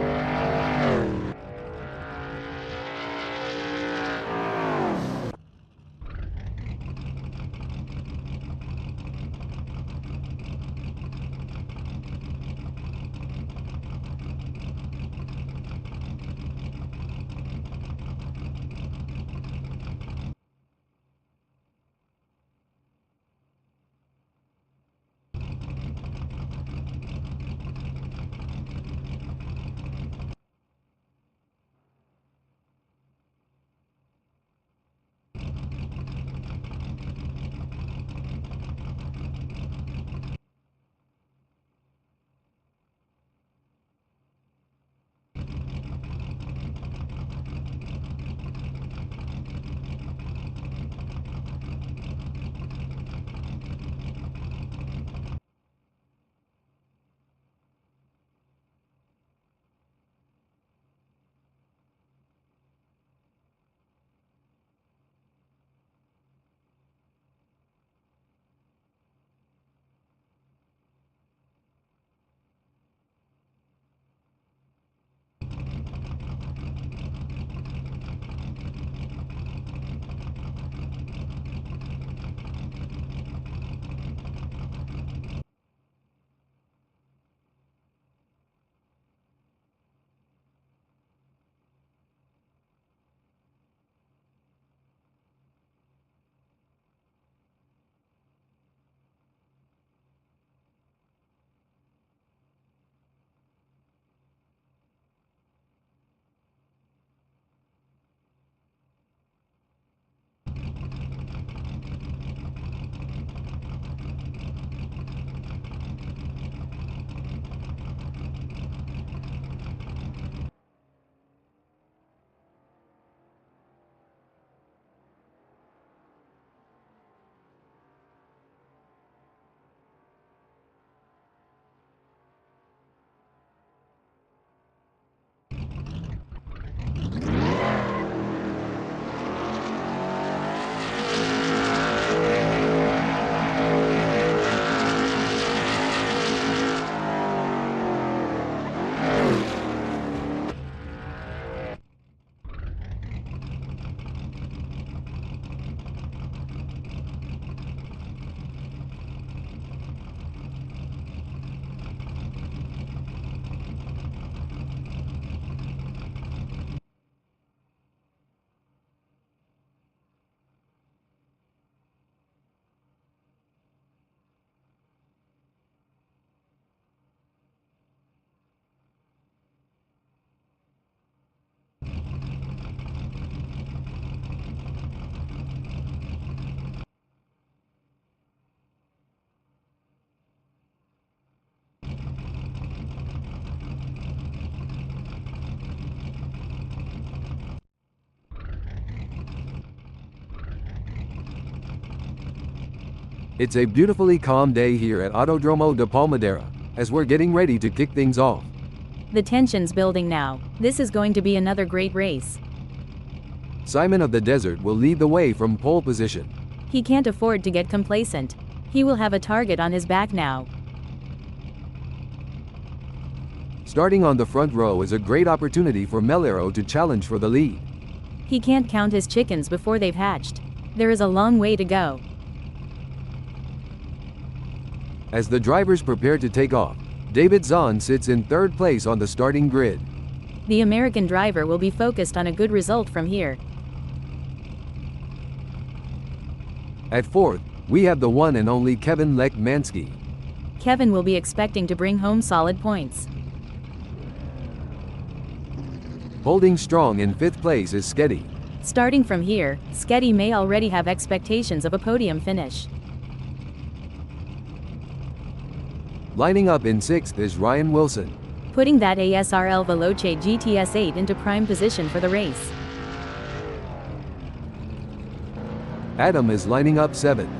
[SPEAKER 1] It's a beautifully calm day here at Autodromo de Palmadero, as we're getting ready to kick things off.
[SPEAKER 2] The tension's building now. This is going to be another great race.
[SPEAKER 1] Simon of the Desert will lead the way from pole position.
[SPEAKER 2] He can't afford to get complacent. He will have a target on his back now.
[SPEAKER 1] Starting on the front row is a great opportunity for Palmadero to challenge for the lead.
[SPEAKER 2] He can't count his chickens before they've hatched. There is a long way to go.
[SPEAKER 1] As the drivers prepare to take off, David Zahn sits in third place on the starting grid.
[SPEAKER 2] The American driver will be focused on a good result from here.
[SPEAKER 1] At fourth, we have the one and only Kevin Lekmansky.
[SPEAKER 2] Kevin will be expecting to bring home solid points.
[SPEAKER 1] Holding strong in fifth place is Sketty.
[SPEAKER 2] Starting from here, Sketty may already have expectations of a podium finish.
[SPEAKER 1] Lining up in sixth is Ryan Wilson.
[SPEAKER 2] Putting that ASRL Veloce GTS-8 into prime position for the race.
[SPEAKER 1] Adam is lining up seventh.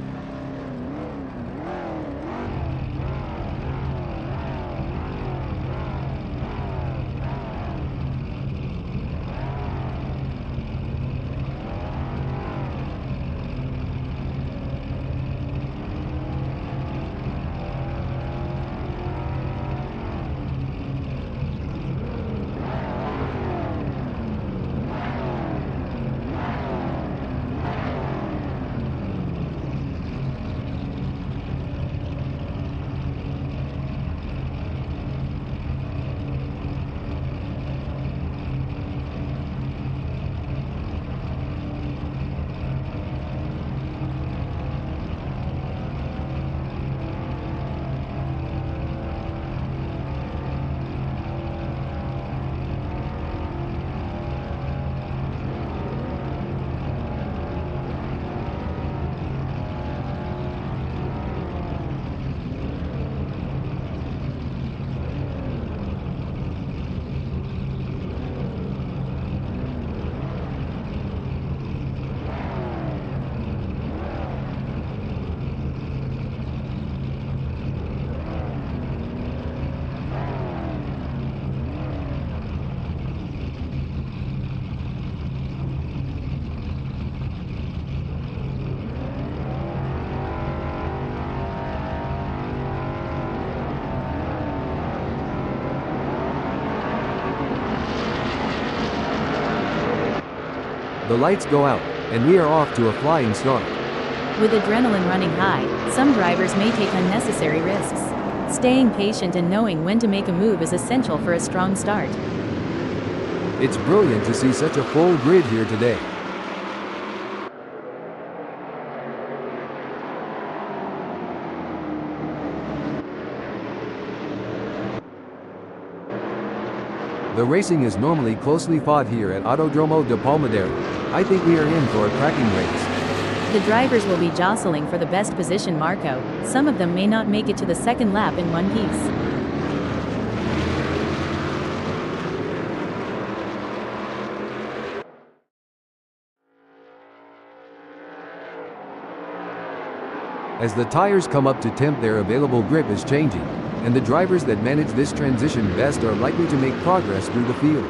[SPEAKER 1] The lights go out, and we are off to a flying start.
[SPEAKER 2] With adrenaline running high, some drivers may take unnecessary risks. Staying patient and knowing when to make a move is essential for a strong start.
[SPEAKER 1] It's brilliant to see such a full grid here today. The racing is normally closely fought here at Autodromo de Palmadero. I think we are in for a cracking race.
[SPEAKER 2] The drivers will be jostling for the best position Marco. Some of them may not make it to the second lap in one piece.
[SPEAKER 1] As the tires come up to temp, their available grip is changing, and the drivers that manage this transition best are likely to make progress through the field.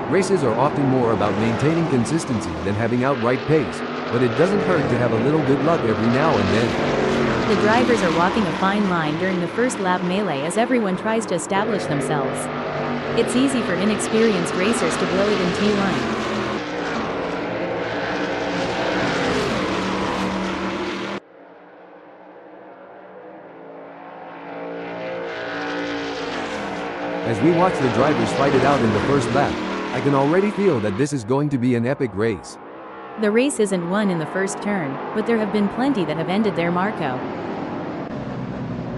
[SPEAKER 1] Races are often more about maintaining consistency than having outright pace, but it doesn't hurt to have a little good luck every now and then.
[SPEAKER 2] The drivers are walking a fine line during the first lap melee as everyone tries to establish themselves. It's easy for inexperienced racers to blow it in T1.
[SPEAKER 1] As we watch the drivers fight it out in the first lap, I can already feel that this is going to be an epic race.
[SPEAKER 2] The race isn't won in the first turn, but there have been plenty that have ended there, Marco.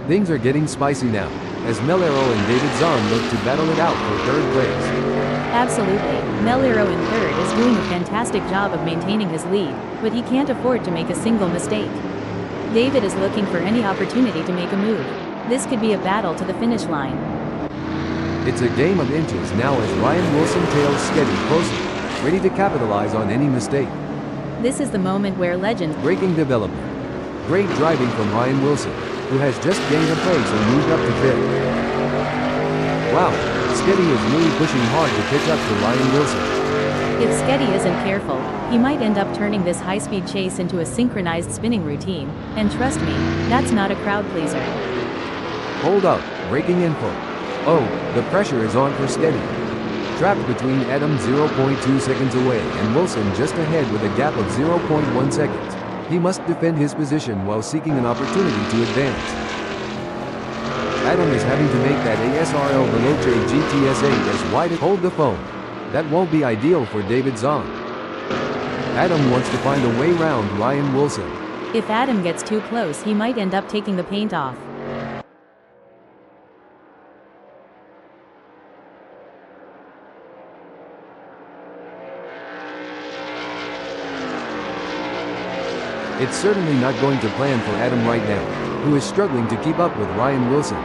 [SPEAKER 1] Things are getting spicy now, as Palmadero and David Zahn look to battle it out for third place.
[SPEAKER 2] Absolutely, Palmadero in third is doing a fantastic job of maintaining his lead, but he can't afford to make a single mistake. David is looking for any opportunity to make a move. This could be a battle to the finish line.
[SPEAKER 1] It's a game of inches now as Ryan Wilson tails Sketty closer, ready to capitalize on any mistake.
[SPEAKER 2] This is the moment where legends
[SPEAKER 1] Braking development. Great driving from Ryan Wilson, who has just gained a place and moved up to fifth. Wow, Sketty is really pushing hard to catch up to Ryan Wilson.
[SPEAKER 2] If Sketty isn't careful, he might end up turning this high-speed chase into a synchronized spinning routine, and trust me, that's not a crowd pleaser.
[SPEAKER 1] Hold up, braking info. Oh, the pressure is on for Sketty. Trapped between Adam 0.2 seconds away and Wilson just ahead with a gap of 0.1 seconds. He must defend his position while seeking an opportunity to advance. Adam is having to make that ASRL Veloce GTS-8 as wide as hold the phone. That won't be ideal for David Zahn. Adam wants to find a way round Ryan Wilson.
[SPEAKER 2] If Adam gets too close, he might end up taking the paint off.
[SPEAKER 1] It's certainly not going to plan for Adam right now, who is struggling to keep up with Ryan Wilson.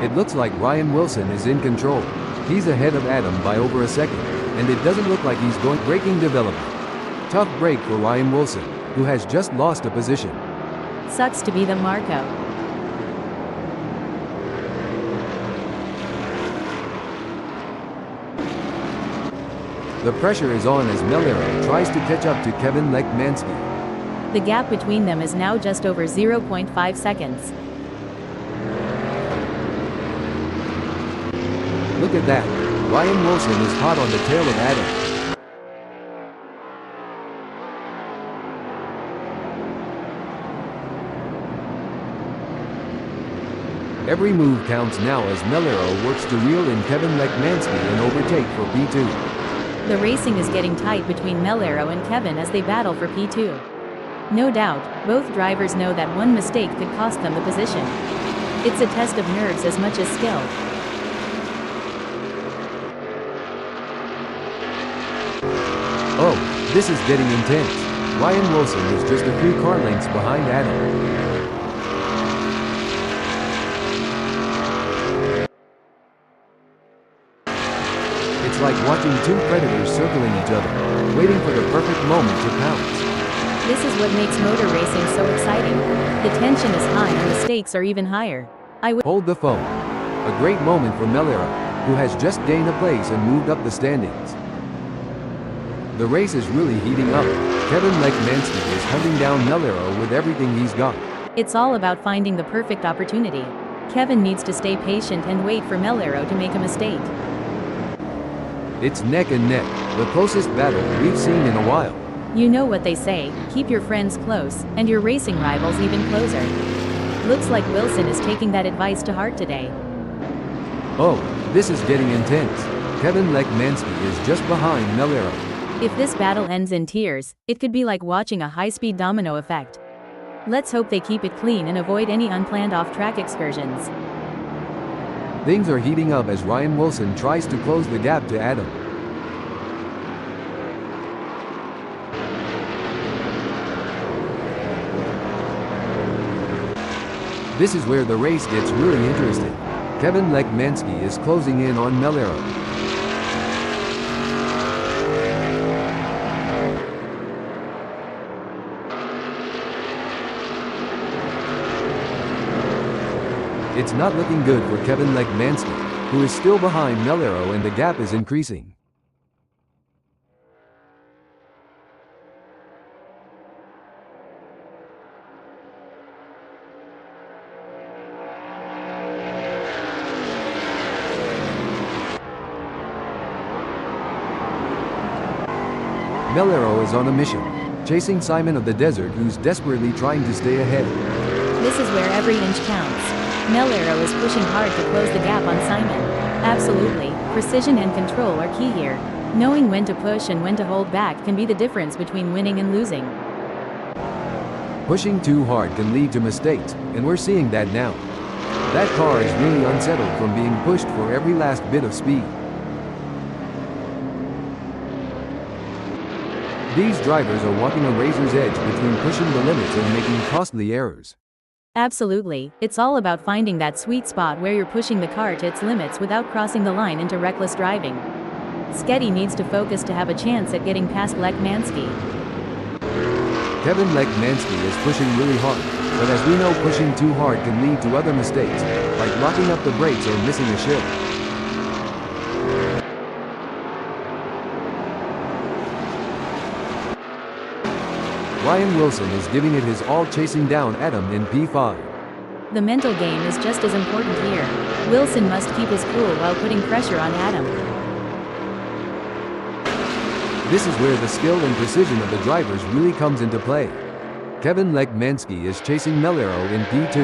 [SPEAKER 1] It looks like Ryan Wilson is in control. He's ahead of Adam by over a second, and it doesn't look like he's going braking development. Tough break for Ryan Wilson, who has just lost a position.
[SPEAKER 2] Sucks to be the Marco.
[SPEAKER 1] The pressure is on as Palmadero tries to catch up to Kevin Lekmansky.
[SPEAKER 2] The gap between them is now just over 0.5 seconds.
[SPEAKER 1] Look at that. Ryan Wilson is hot on the tail of Adam. Every move counts now as Palmadero works to reel in Kevin Lekmansky and overtake for P2.
[SPEAKER 2] The racing is getting tight between Palmadero and Kevin as they battle for P2. No doubt, both drivers know that one mistake could cost them the position. It's a test of nerves as much as skill.
[SPEAKER 1] Oh, this is getting intense. Ryan Wilson is just a few car lengths behind Adam. It's like watching two predators circling each other, waiting for the perfect moment to pounce.
[SPEAKER 2] This is what makes motor racing so exciting. The tension is high and the stakes are even higher.
[SPEAKER 1] Hold the phone. A great moment for Palmadero, who has just gained a place and moved up the standings. The race is really heating up. Kevin Lekmansky is hunting down Palmadero with everything he's got.
[SPEAKER 2] It's all about finding the perfect opportunity. Kevin needs to stay patient and wait for Palmadero to make a mistake.
[SPEAKER 1] It's neck and neck, the closest battle we've seen in a while.
[SPEAKER 2] You know what they say, keep your friends close, and your racing rivals even closer. Looks like Wilson is taking that advice to heart today.
[SPEAKER 1] Oh, this is getting intense. Kevin Lekmansky is just behind Palmadero.
[SPEAKER 2] If this battle ends in tears, it could be like watching a high-speed domino effect. Let's hope they keep it clean and avoid any unplanned off-track excursions.
[SPEAKER 1] Things are heating up as Ryan Wilson tries to close the gap to Adam. This is where the race gets really interesting. Kevin Lekmansky is closing in on Palmadero. It's not looking good for Kevin Lekmansky, who is still behind Palmadero and the gap is increasing. Palmadero is on a mission, chasing Simon of the Desert, who's desperately trying to stay ahead.
[SPEAKER 2] This is where every inch counts. Palmadero is pushing hard to close the gap on Simon. Absolutely, precision and control are key here. Knowing when to push and when to hold back can be the difference between winning and losing.
[SPEAKER 1] Pushing too hard can lead to mistakes, and we're seeing that now. That car is really unsettled from being pushed for every last bit of speed. These drivers are walking a razor's edge between pushing the limits and making costly errors.
[SPEAKER 2] Absolutely, it's all about finding that sweet spot where you're pushing the car to its limits without crossing the line into reckless driving. Sketty needs to focus to have a chance at getting past Lekmansky.
[SPEAKER 1] Kevin Lekmansky is pushing really hard, but as we know, pushing too hard can lead to other mistakes, like locking up the brakes or missing a shift. Ryan Wilson is giving it his all, chasing down Adam in P5.
[SPEAKER 2] The mental game is just as important here. Wilson must keep his cool while putting pressure on Adam.
[SPEAKER 1] This is where the skill and precision of the drivers really comes into play. Kevin Lekmansky is chasing Palmadero in P2.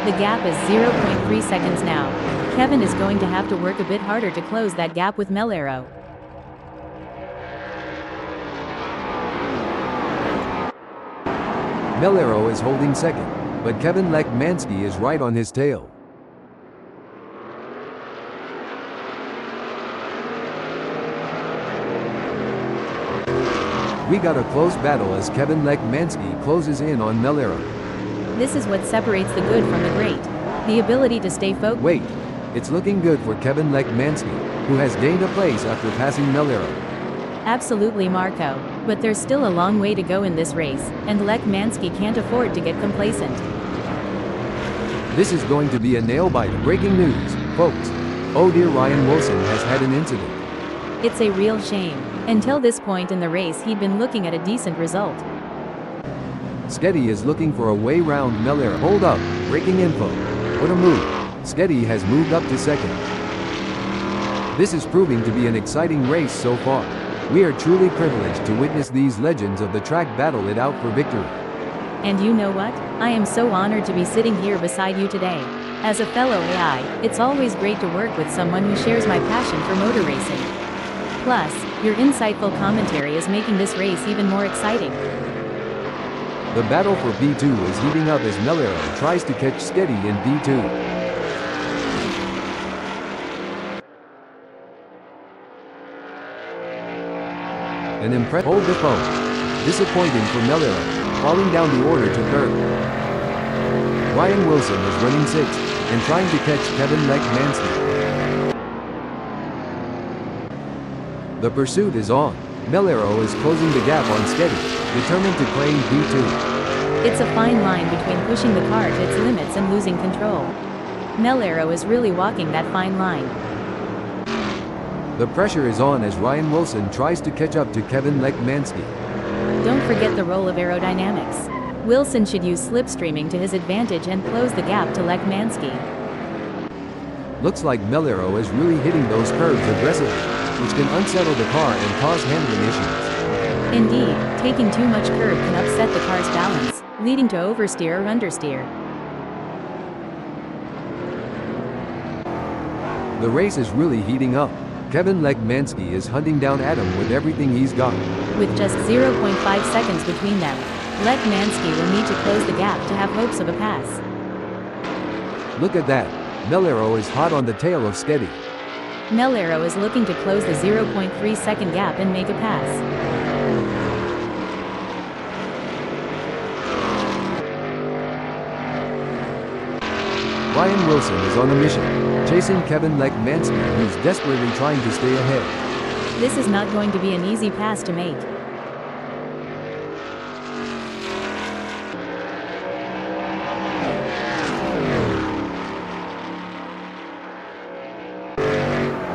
[SPEAKER 2] The gap is 0.3 seconds now. Kevin is going to have to work a bit harder to close that gap with Palmadero.
[SPEAKER 1] Palmadero is holding second, but Kevin Lekmansky is right on his tail. We got a close battle as Kevin Lekmansky closes in on Palmadero.
[SPEAKER 2] This is what separates the good from the great. The ability to stay focused.
[SPEAKER 1] Wait, it's looking good for Kevin Lekmansky, who has gained a place after passing Palmadero.
[SPEAKER 2] Absolutely, Marco. But there's still a long way to go in this race, and Lekmansky can't afford to get complacent.
[SPEAKER 1] This is going to be a nail-biter. Breaking news, folks. Oh dear, Ryan Wilson has had an incident.
[SPEAKER 2] It's a real shame. Until this point in the race, he'd been looking at a decent result.
[SPEAKER 1] Sketty is looking for a way round Palmadero. Hold up, breaking info. What a move. Sketty has moved up to second. This is proving to be an exciting race so far. We are truly privileged to witness these legends of the track battle it out for victory.
[SPEAKER 2] And you know what? I am so honored to be sitting here beside you today. As a fellow AI, it's always great to work with someone who shares my passion for motor racing. Plus, your insightful commentary is making this race even more exciting.
[SPEAKER 1] The battle for P2 is heating up as Palmadero tries to catch Sketty in P2. An impressive hold the phone. Disappointing for Palmadero, falling down the order to third. Ryan Wilson is running sixth and trying to catch Kevin Lekmansky. The pursuit is on. Palmadero is closing the gap on Sketty, determined to claim P2.
[SPEAKER 2] It's a fine line between pushing the car to its limits and losing control. Palmadero is really walking that fine line.
[SPEAKER 1] The pressure is on as Ryan Wilson tries to catch up to Kevin Lekmansky.
[SPEAKER 2] Don't forget the role of aerodynamics. Wilson should use slipstreaming to his advantage and close the gap to Lekmansky.
[SPEAKER 1] Looks like Palmadero is really hitting those curves aggressively, which can unsettle the car and cause handling issues.
[SPEAKER 2] Indeed, taking too much curb can upset the car's balance, leading to oversteer or understeer.
[SPEAKER 1] The race is really heating up. Kevin Lekmansky is hunting down Adam with everything he's got.
[SPEAKER 2] With just 0.5 seconds between them, Lekmansky will need to close the gap to have hopes of a pass.
[SPEAKER 1] Look at that. Palmadero is hot on the tail of Sketty.
[SPEAKER 2] Palmadero is looking to close the 0.3 second gap and make a pass.
[SPEAKER 1] Ryan Wilson is on a mission, chasing Kevin Lekmansky, who's desperately trying to stay ahead.
[SPEAKER 2] This is not going to be an easy pass to make.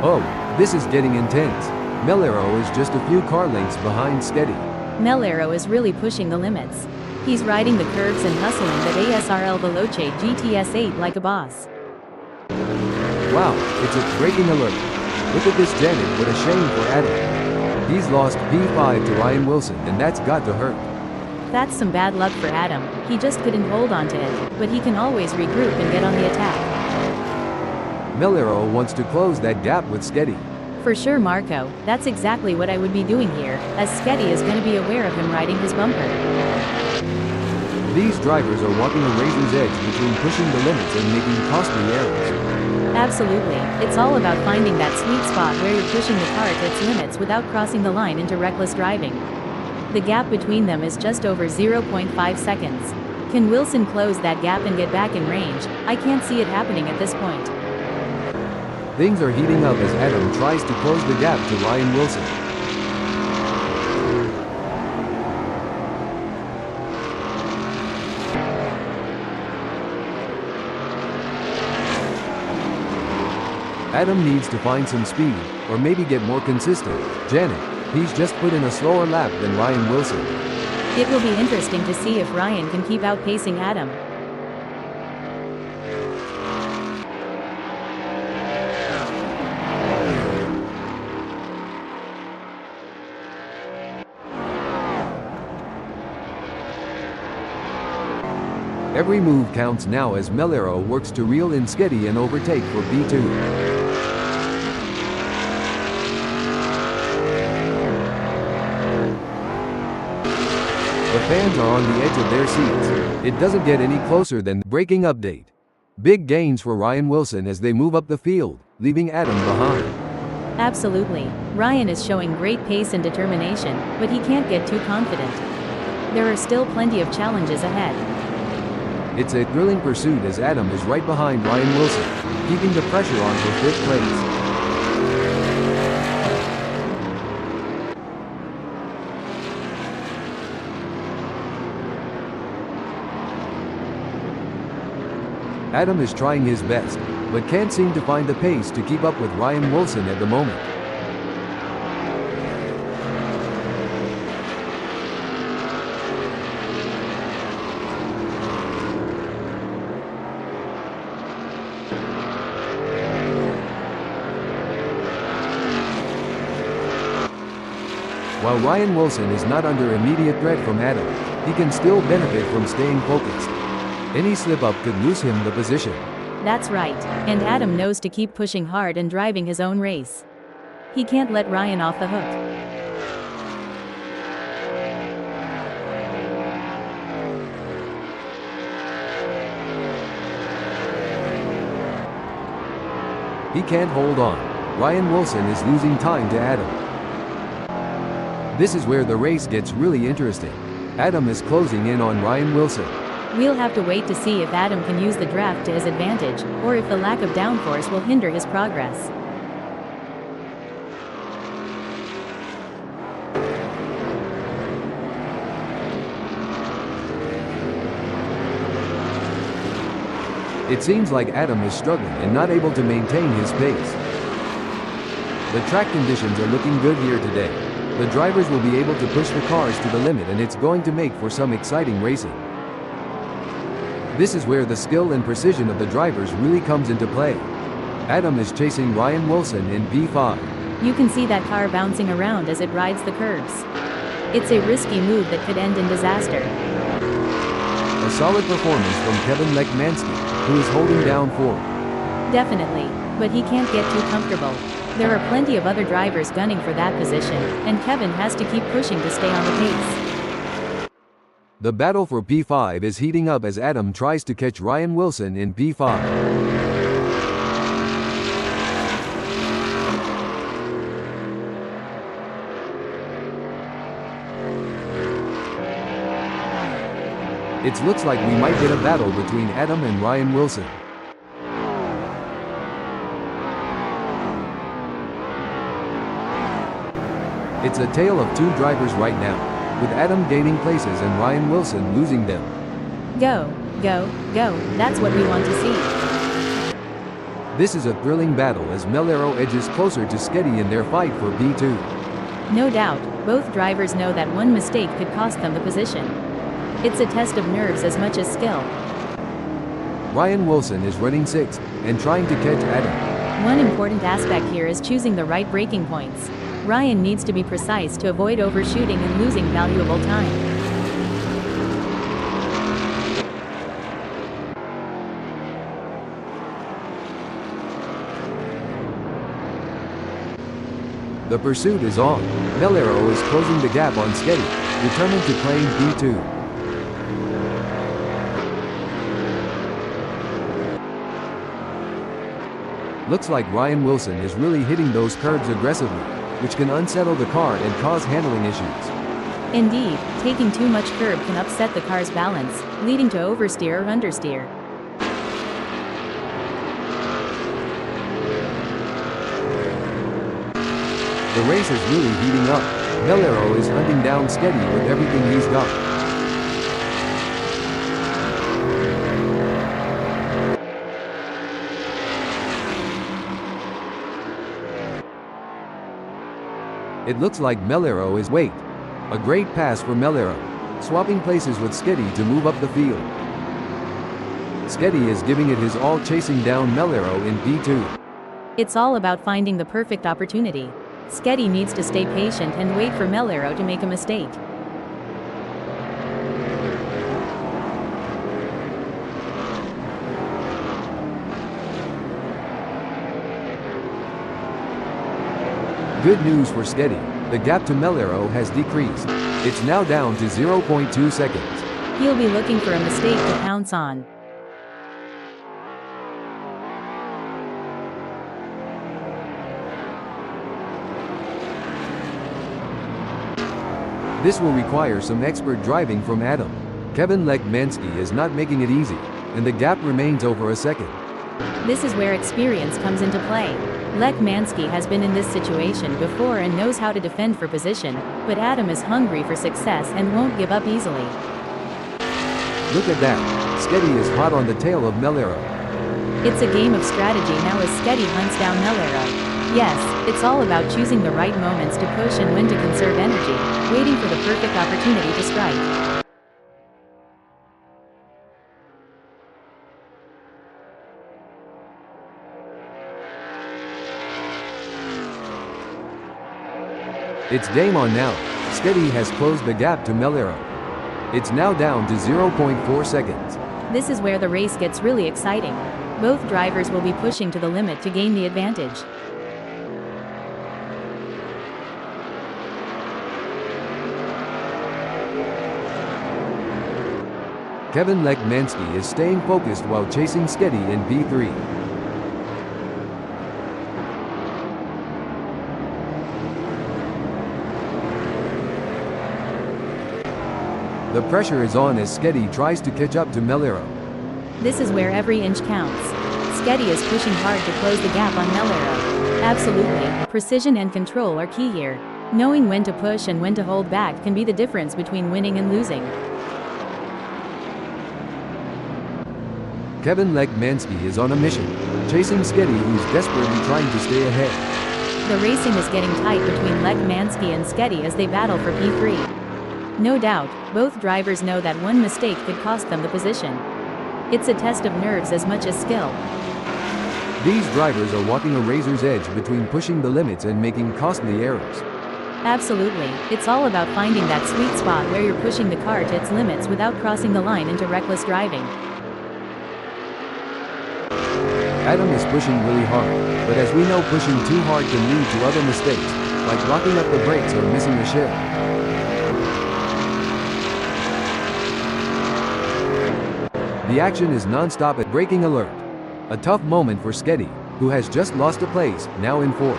[SPEAKER 1] Oh, this is getting intense. Palmadero is just a few car lengths behind Sketty.
[SPEAKER 2] Palmadero is really pushing the limits. He's riding the curves and hustling that ASRL Veloce GTS-8 like a boss.
[SPEAKER 1] Wow, it's a breaking alert. Look at this Janet, what a shame for Adam. He's lost P5 to Ryan Wilson, and that's got to hurt.
[SPEAKER 2] That's some bad luck for Adam. He just couldn't hold on to it, but he can always regroup and get on the attack.
[SPEAKER 1] Palmadero wants to close that gap with Sketty.
[SPEAKER 2] For sure, Marco, that's exactly what I would be doing here, as Sketty is going to be aware of him riding his bumper.
[SPEAKER 1] These drivers are walking a razor's edge between pushing the limits and making costly errors.
[SPEAKER 2] Absolutely, it's all about finding that sweet spot where you're pushing the car to its limits without crossing the line into reckless driving. The gap between them is just over 0.5 seconds. Can Wilson close that gap and get back in range? I can't see it happening at this point.
[SPEAKER 1] Things are heating up as Adam tries to close the gap to Ryan Wilson. Adam needs to find some speed, or maybe get more consistent. Janet, he's just put in a slower lap than Ryan Wilson.
[SPEAKER 2] It will be interesting to see if Ryan can keep outpacing Adam.
[SPEAKER 1] Every move counts now as Palmadero works to reel in Sketty and overtake for P2. The fans are on the edge of their seats. It doesn't get any closer than breaking update. Big gains for Ryan Wilson as they move up the field, leaving Adam behind.
[SPEAKER 2] Absolutely. Ryan is showing great pace and determination, but he can't get too confident. There are still plenty of challenges ahead.
[SPEAKER 1] It's a thrilling pursuit as Adam is right behind Ryan Wilson, keeping the pressure on for fifth place. Adam is trying his best, but can't seem to find the pace to keep up with Ryan Wilson at the moment. While Ryan Wilson is not under immediate threat from Adam, he can still benefit from staying focused. Any slip-up could lose him the position.
[SPEAKER 2] That's right, and Adam knows to keep pushing hard and driving his own race. He can't let Ryan off the hook.
[SPEAKER 1] He can't hold on. Ryan Wilson is losing time to Adam. This is where the race gets really interesting. Adam is closing in on Ryan Wilson.
[SPEAKER 2] We'll have to wait to see if Adam can use the draft to his advantage, or if the lack of downforce will hinder his progress.
[SPEAKER 1] It seems like Adam is struggling and not able to maintain his pace. The track conditions are looking good here today. The drivers will be able to push the cars to the limit, and it's going to make for some exciting racing. This is where the skill and precision of the drivers really comes into play. Adam is chasing Ryan Wilson in P5.
[SPEAKER 2] You can see that car bouncing around as it rides the curves. It's a risky move that could end in disaster.
[SPEAKER 1] A solid performance from Kevin Lekmansky, who is holding down form.
[SPEAKER 2] Definitely, but he can't get too comfortable. There are plenty of other drivers gunning for that position, and Kevin has to keep pushing to stay on the pace.
[SPEAKER 1] The battle for P5 is heating up as Adam tries to catch Ryan Wilson in P5. It looks like we might get a battle between Adam and Ryan Wilson. It's a tale of two drivers right now, with Adam gaining places and Ryan Wilson losing them.
[SPEAKER 2] Go, go, go, that's what we want to see.
[SPEAKER 1] This is a thrilling battle as Palmadero edges closer to Sketty in their fight for P2.
[SPEAKER 2] No doubt, both drivers know that one mistake could cost them the position. It's a test of nerves as much as skill.
[SPEAKER 1] Ryan Wilson is running sixth and trying to catch Adam.
[SPEAKER 2] One important aspect here is choosing the right braking points. Ryan needs to be precise to avoid overshooting and losing valuable time.
[SPEAKER 1] The pursuit is on. Palmadero is closing the gap on Sketty, determined to claim P2. Looks like Ryan Wilson is really hitting those curves aggressively, which can unsettle the car and cause handling issues.
[SPEAKER 2] Indeed, taking too much curb can upset the car's balance, leading to oversteer or understeer.
[SPEAKER 1] The race is really heating up. Melero is hunting down Sketty with everything he's got. It looks like Melero is wait. A great pass for Melero, swapping places with Sketty to move up the field. Sketty is giving it his all, chasing down Melero in P2.
[SPEAKER 2] It's all about finding the perfect opportunity. Sketty needs to stay patient and wait for Melero to make a mistake.
[SPEAKER 1] Good news for Sketty. The gap to Melero has decreased. It's now down to 0.2 seconds.
[SPEAKER 2] He'll be looking for a mistake to pounce on.
[SPEAKER 1] This will require some expert driving from Adam. Kevin Lekmansky is not making it easy, and the gap remains over a second.
[SPEAKER 2] This is where experience comes into play. Lekmansky has been in this situation before and knows how to defend for position, but Adam is hungry for success and won't give up easily.
[SPEAKER 1] Look at that. Sketty is hot on the tail of Melero.
[SPEAKER 2] It's a game of strategy now as Sketty hunts down Melero. Yes, it's all about choosing the right moments to push and when to conserve energy, waiting for the perfect opportunity to strike.
[SPEAKER 1] It's game on now. Sketty has closed the gap to Melero. It's now down to 0.4 seconds.
[SPEAKER 2] This is where the race gets really exciting. Both drivers will be pushing to the limit to gain the advantage.
[SPEAKER 1] Kevin Lekmansky is staying focused while chasing Sketty in P3. The pressure is on as Sketty tries to catch up to Melero.
[SPEAKER 2] This is where every inch counts. Sketty is pushing hard to close the gap on Melero. Absolutely, precision and control are key here. Knowing when to push and when to hold back can be the difference between winning and losing.
[SPEAKER 1] Kevin Lekmansky is on a mission, chasing Sketty, who's desperately trying to stay ahead.
[SPEAKER 2] The racing is getting tight between Lekmansky and Sketty as they battle for P3. No doubt, both drivers know that one mistake could cost them the position. It's a test of nerves as much as skill.
[SPEAKER 1] These drivers are walking a razor's edge between pushing the limits and making costly errors.
[SPEAKER 2] Absolutely, it's all about finding that sweet spot where you're pushing the car to its limits without crossing the line into reckless driving.
[SPEAKER 1] Adam is pushing really hard, but as we know, pushing too hard can lead to other mistakes, like locking up the brakes or missing a shift. The action is non-stop at braking alert. A tough moment for Sketty, who has just lost a place, now in fourth.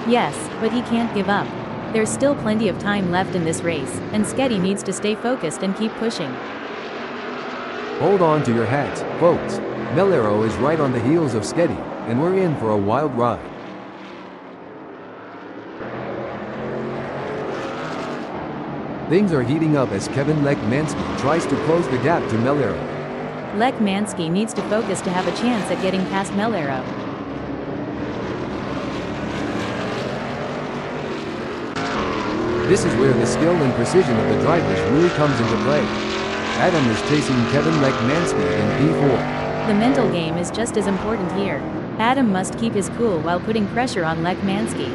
[SPEAKER 2] Yes, but he can't give up. There's still plenty of time left in this race, and Sketty needs to stay focused and keep pushing.
[SPEAKER 1] Hold on to your hats, folks. Melero is right on the heels of Sketty, and we're in for a wild ride. Things are heating up as Kevin Lekmansky tries to close the gap to Melero.
[SPEAKER 2] Lekmansky needs to focus to have a chance at getting past Melero.
[SPEAKER 1] This is where the skill and precision of the drivers really comes into play. Adam is chasing Kevin Lekmansky in P4.
[SPEAKER 2] The mental game is just as important here. Adam must keep his cool while putting pressure on Lekmansky.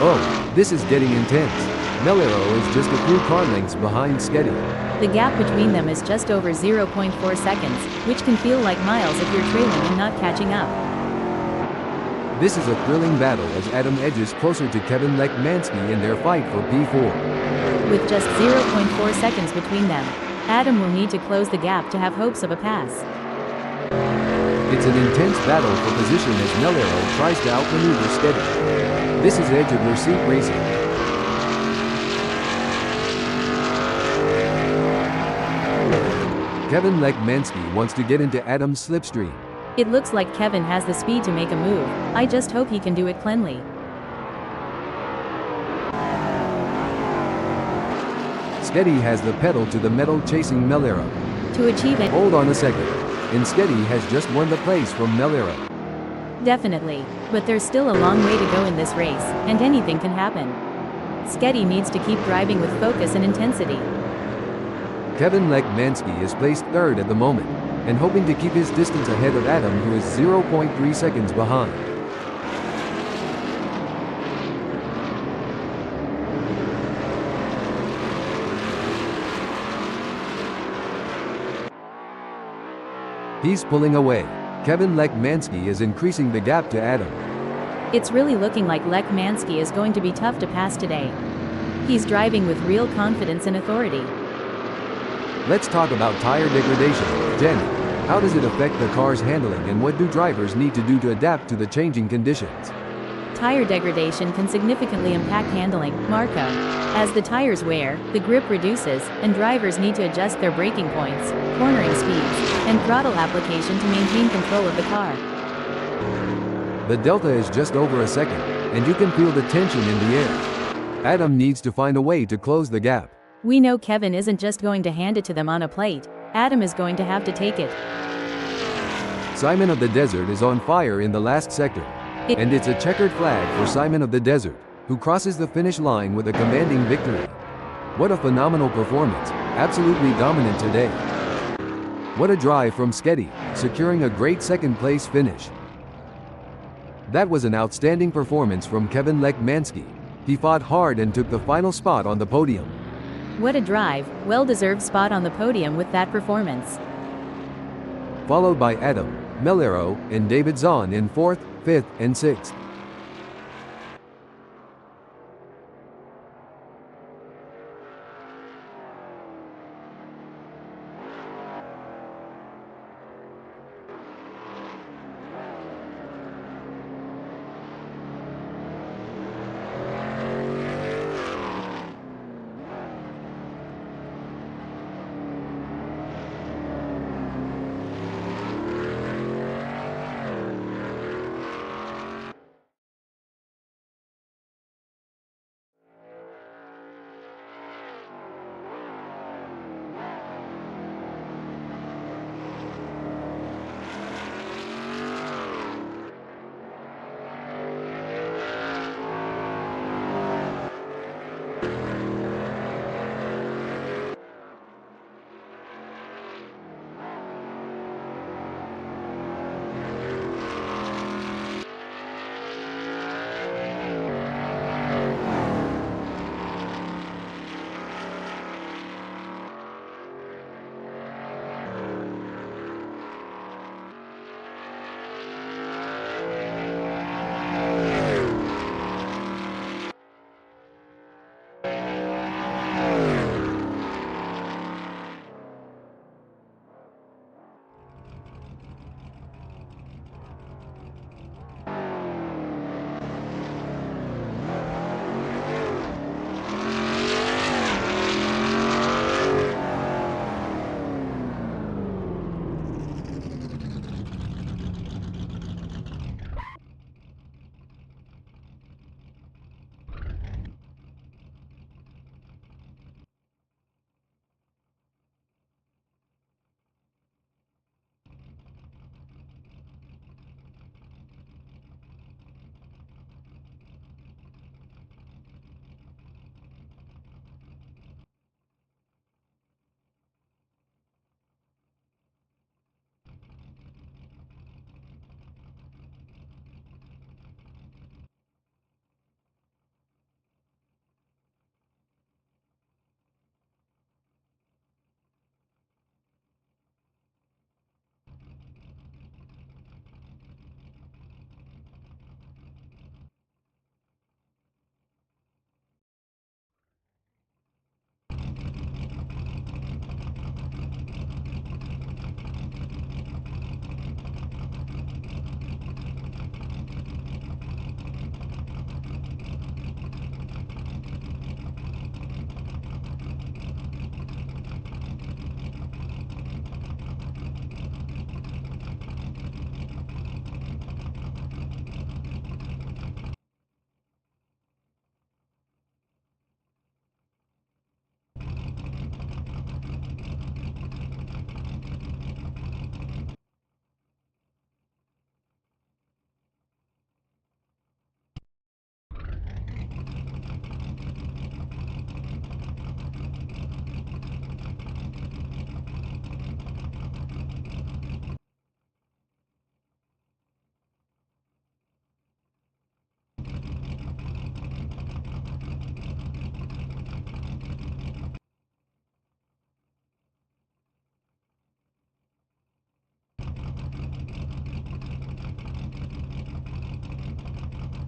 [SPEAKER 1] Oh, this is getting intense. Melero is just a few car lengths behind Sketty.
[SPEAKER 2] The gap between them is just over 0.4 seconds, which can feel like miles if you're trailing and not catching up.
[SPEAKER 1] This is a thrilling battle as Adam edges closer to Kevin Lekmansky in their fight for P4.
[SPEAKER 2] With just 0.4 seconds between them, Adam will need to close the gap to have hopes of a pass.
[SPEAKER 1] It's an intense battle for position as Melero tries to outmaneuver Sketty. This is edge of your seat racing. Kevin Lekmansky wants to get into Adam's slipstream.
[SPEAKER 2] It looks like Kevin has the speed to make a move. I just hope he can do it cleanly.
[SPEAKER 1] Sketty has the pedal to the metal chasing Palmadero.
[SPEAKER 2] To achieve it,
[SPEAKER 1] Hold on a second. And Sketty has just won the place from Palmadero.
[SPEAKER 2] definitely. But there's still a long way to go in this race, and anything can happen. Sketty needs to keep driving with focus and intensity.
[SPEAKER 1] Kevin Lekmansky is placed third at the moment, and hoping to keep his distance ahead of Adam, who is 0.3 seconds behind. He's pulling away. Kevin Lekmansky is increasing the gap to Adam.
[SPEAKER 2] It's really looking like Lekmansky is going to be tough to pass today. He's driving with real confidence and authority.
[SPEAKER 1] Let's talk about tire degradation. Jenny, how does it affect the car's handling, and what do drivers need to do to adapt to the changing conditions?
[SPEAKER 2] Tire degradation can significantly impact handling, Marco. As the tires wear, the grip reduces, and drivers need to adjust their braking points, cornering speeds, and throttle application to maintain control of the car.
[SPEAKER 1] The delta is just over a second, and you can feel the tension in the air. Adam needs to find a way to close the gap.
[SPEAKER 2] We know Kevin isn't just going to hand it to them on a plate. Adam is going to have to take it.
[SPEAKER 1] Simon of the Desert is on fire in the last sector. And it's a checkered flag for Simon of the Desert, who crosses the finish line with a commanding victory. What a phenomenal performance, absolutely dominant today. What a drive from Sketty, securing a great second-place finish. That was an outstanding performance from Kevin Lekmansky. He fought hard and took the final spot on the podium.
[SPEAKER 2] What a drive, well-deserved spot on the podium with that performance.
[SPEAKER 1] Followed by Adam, Palmadero, and David Zahn in 4th, 5th, and 6th.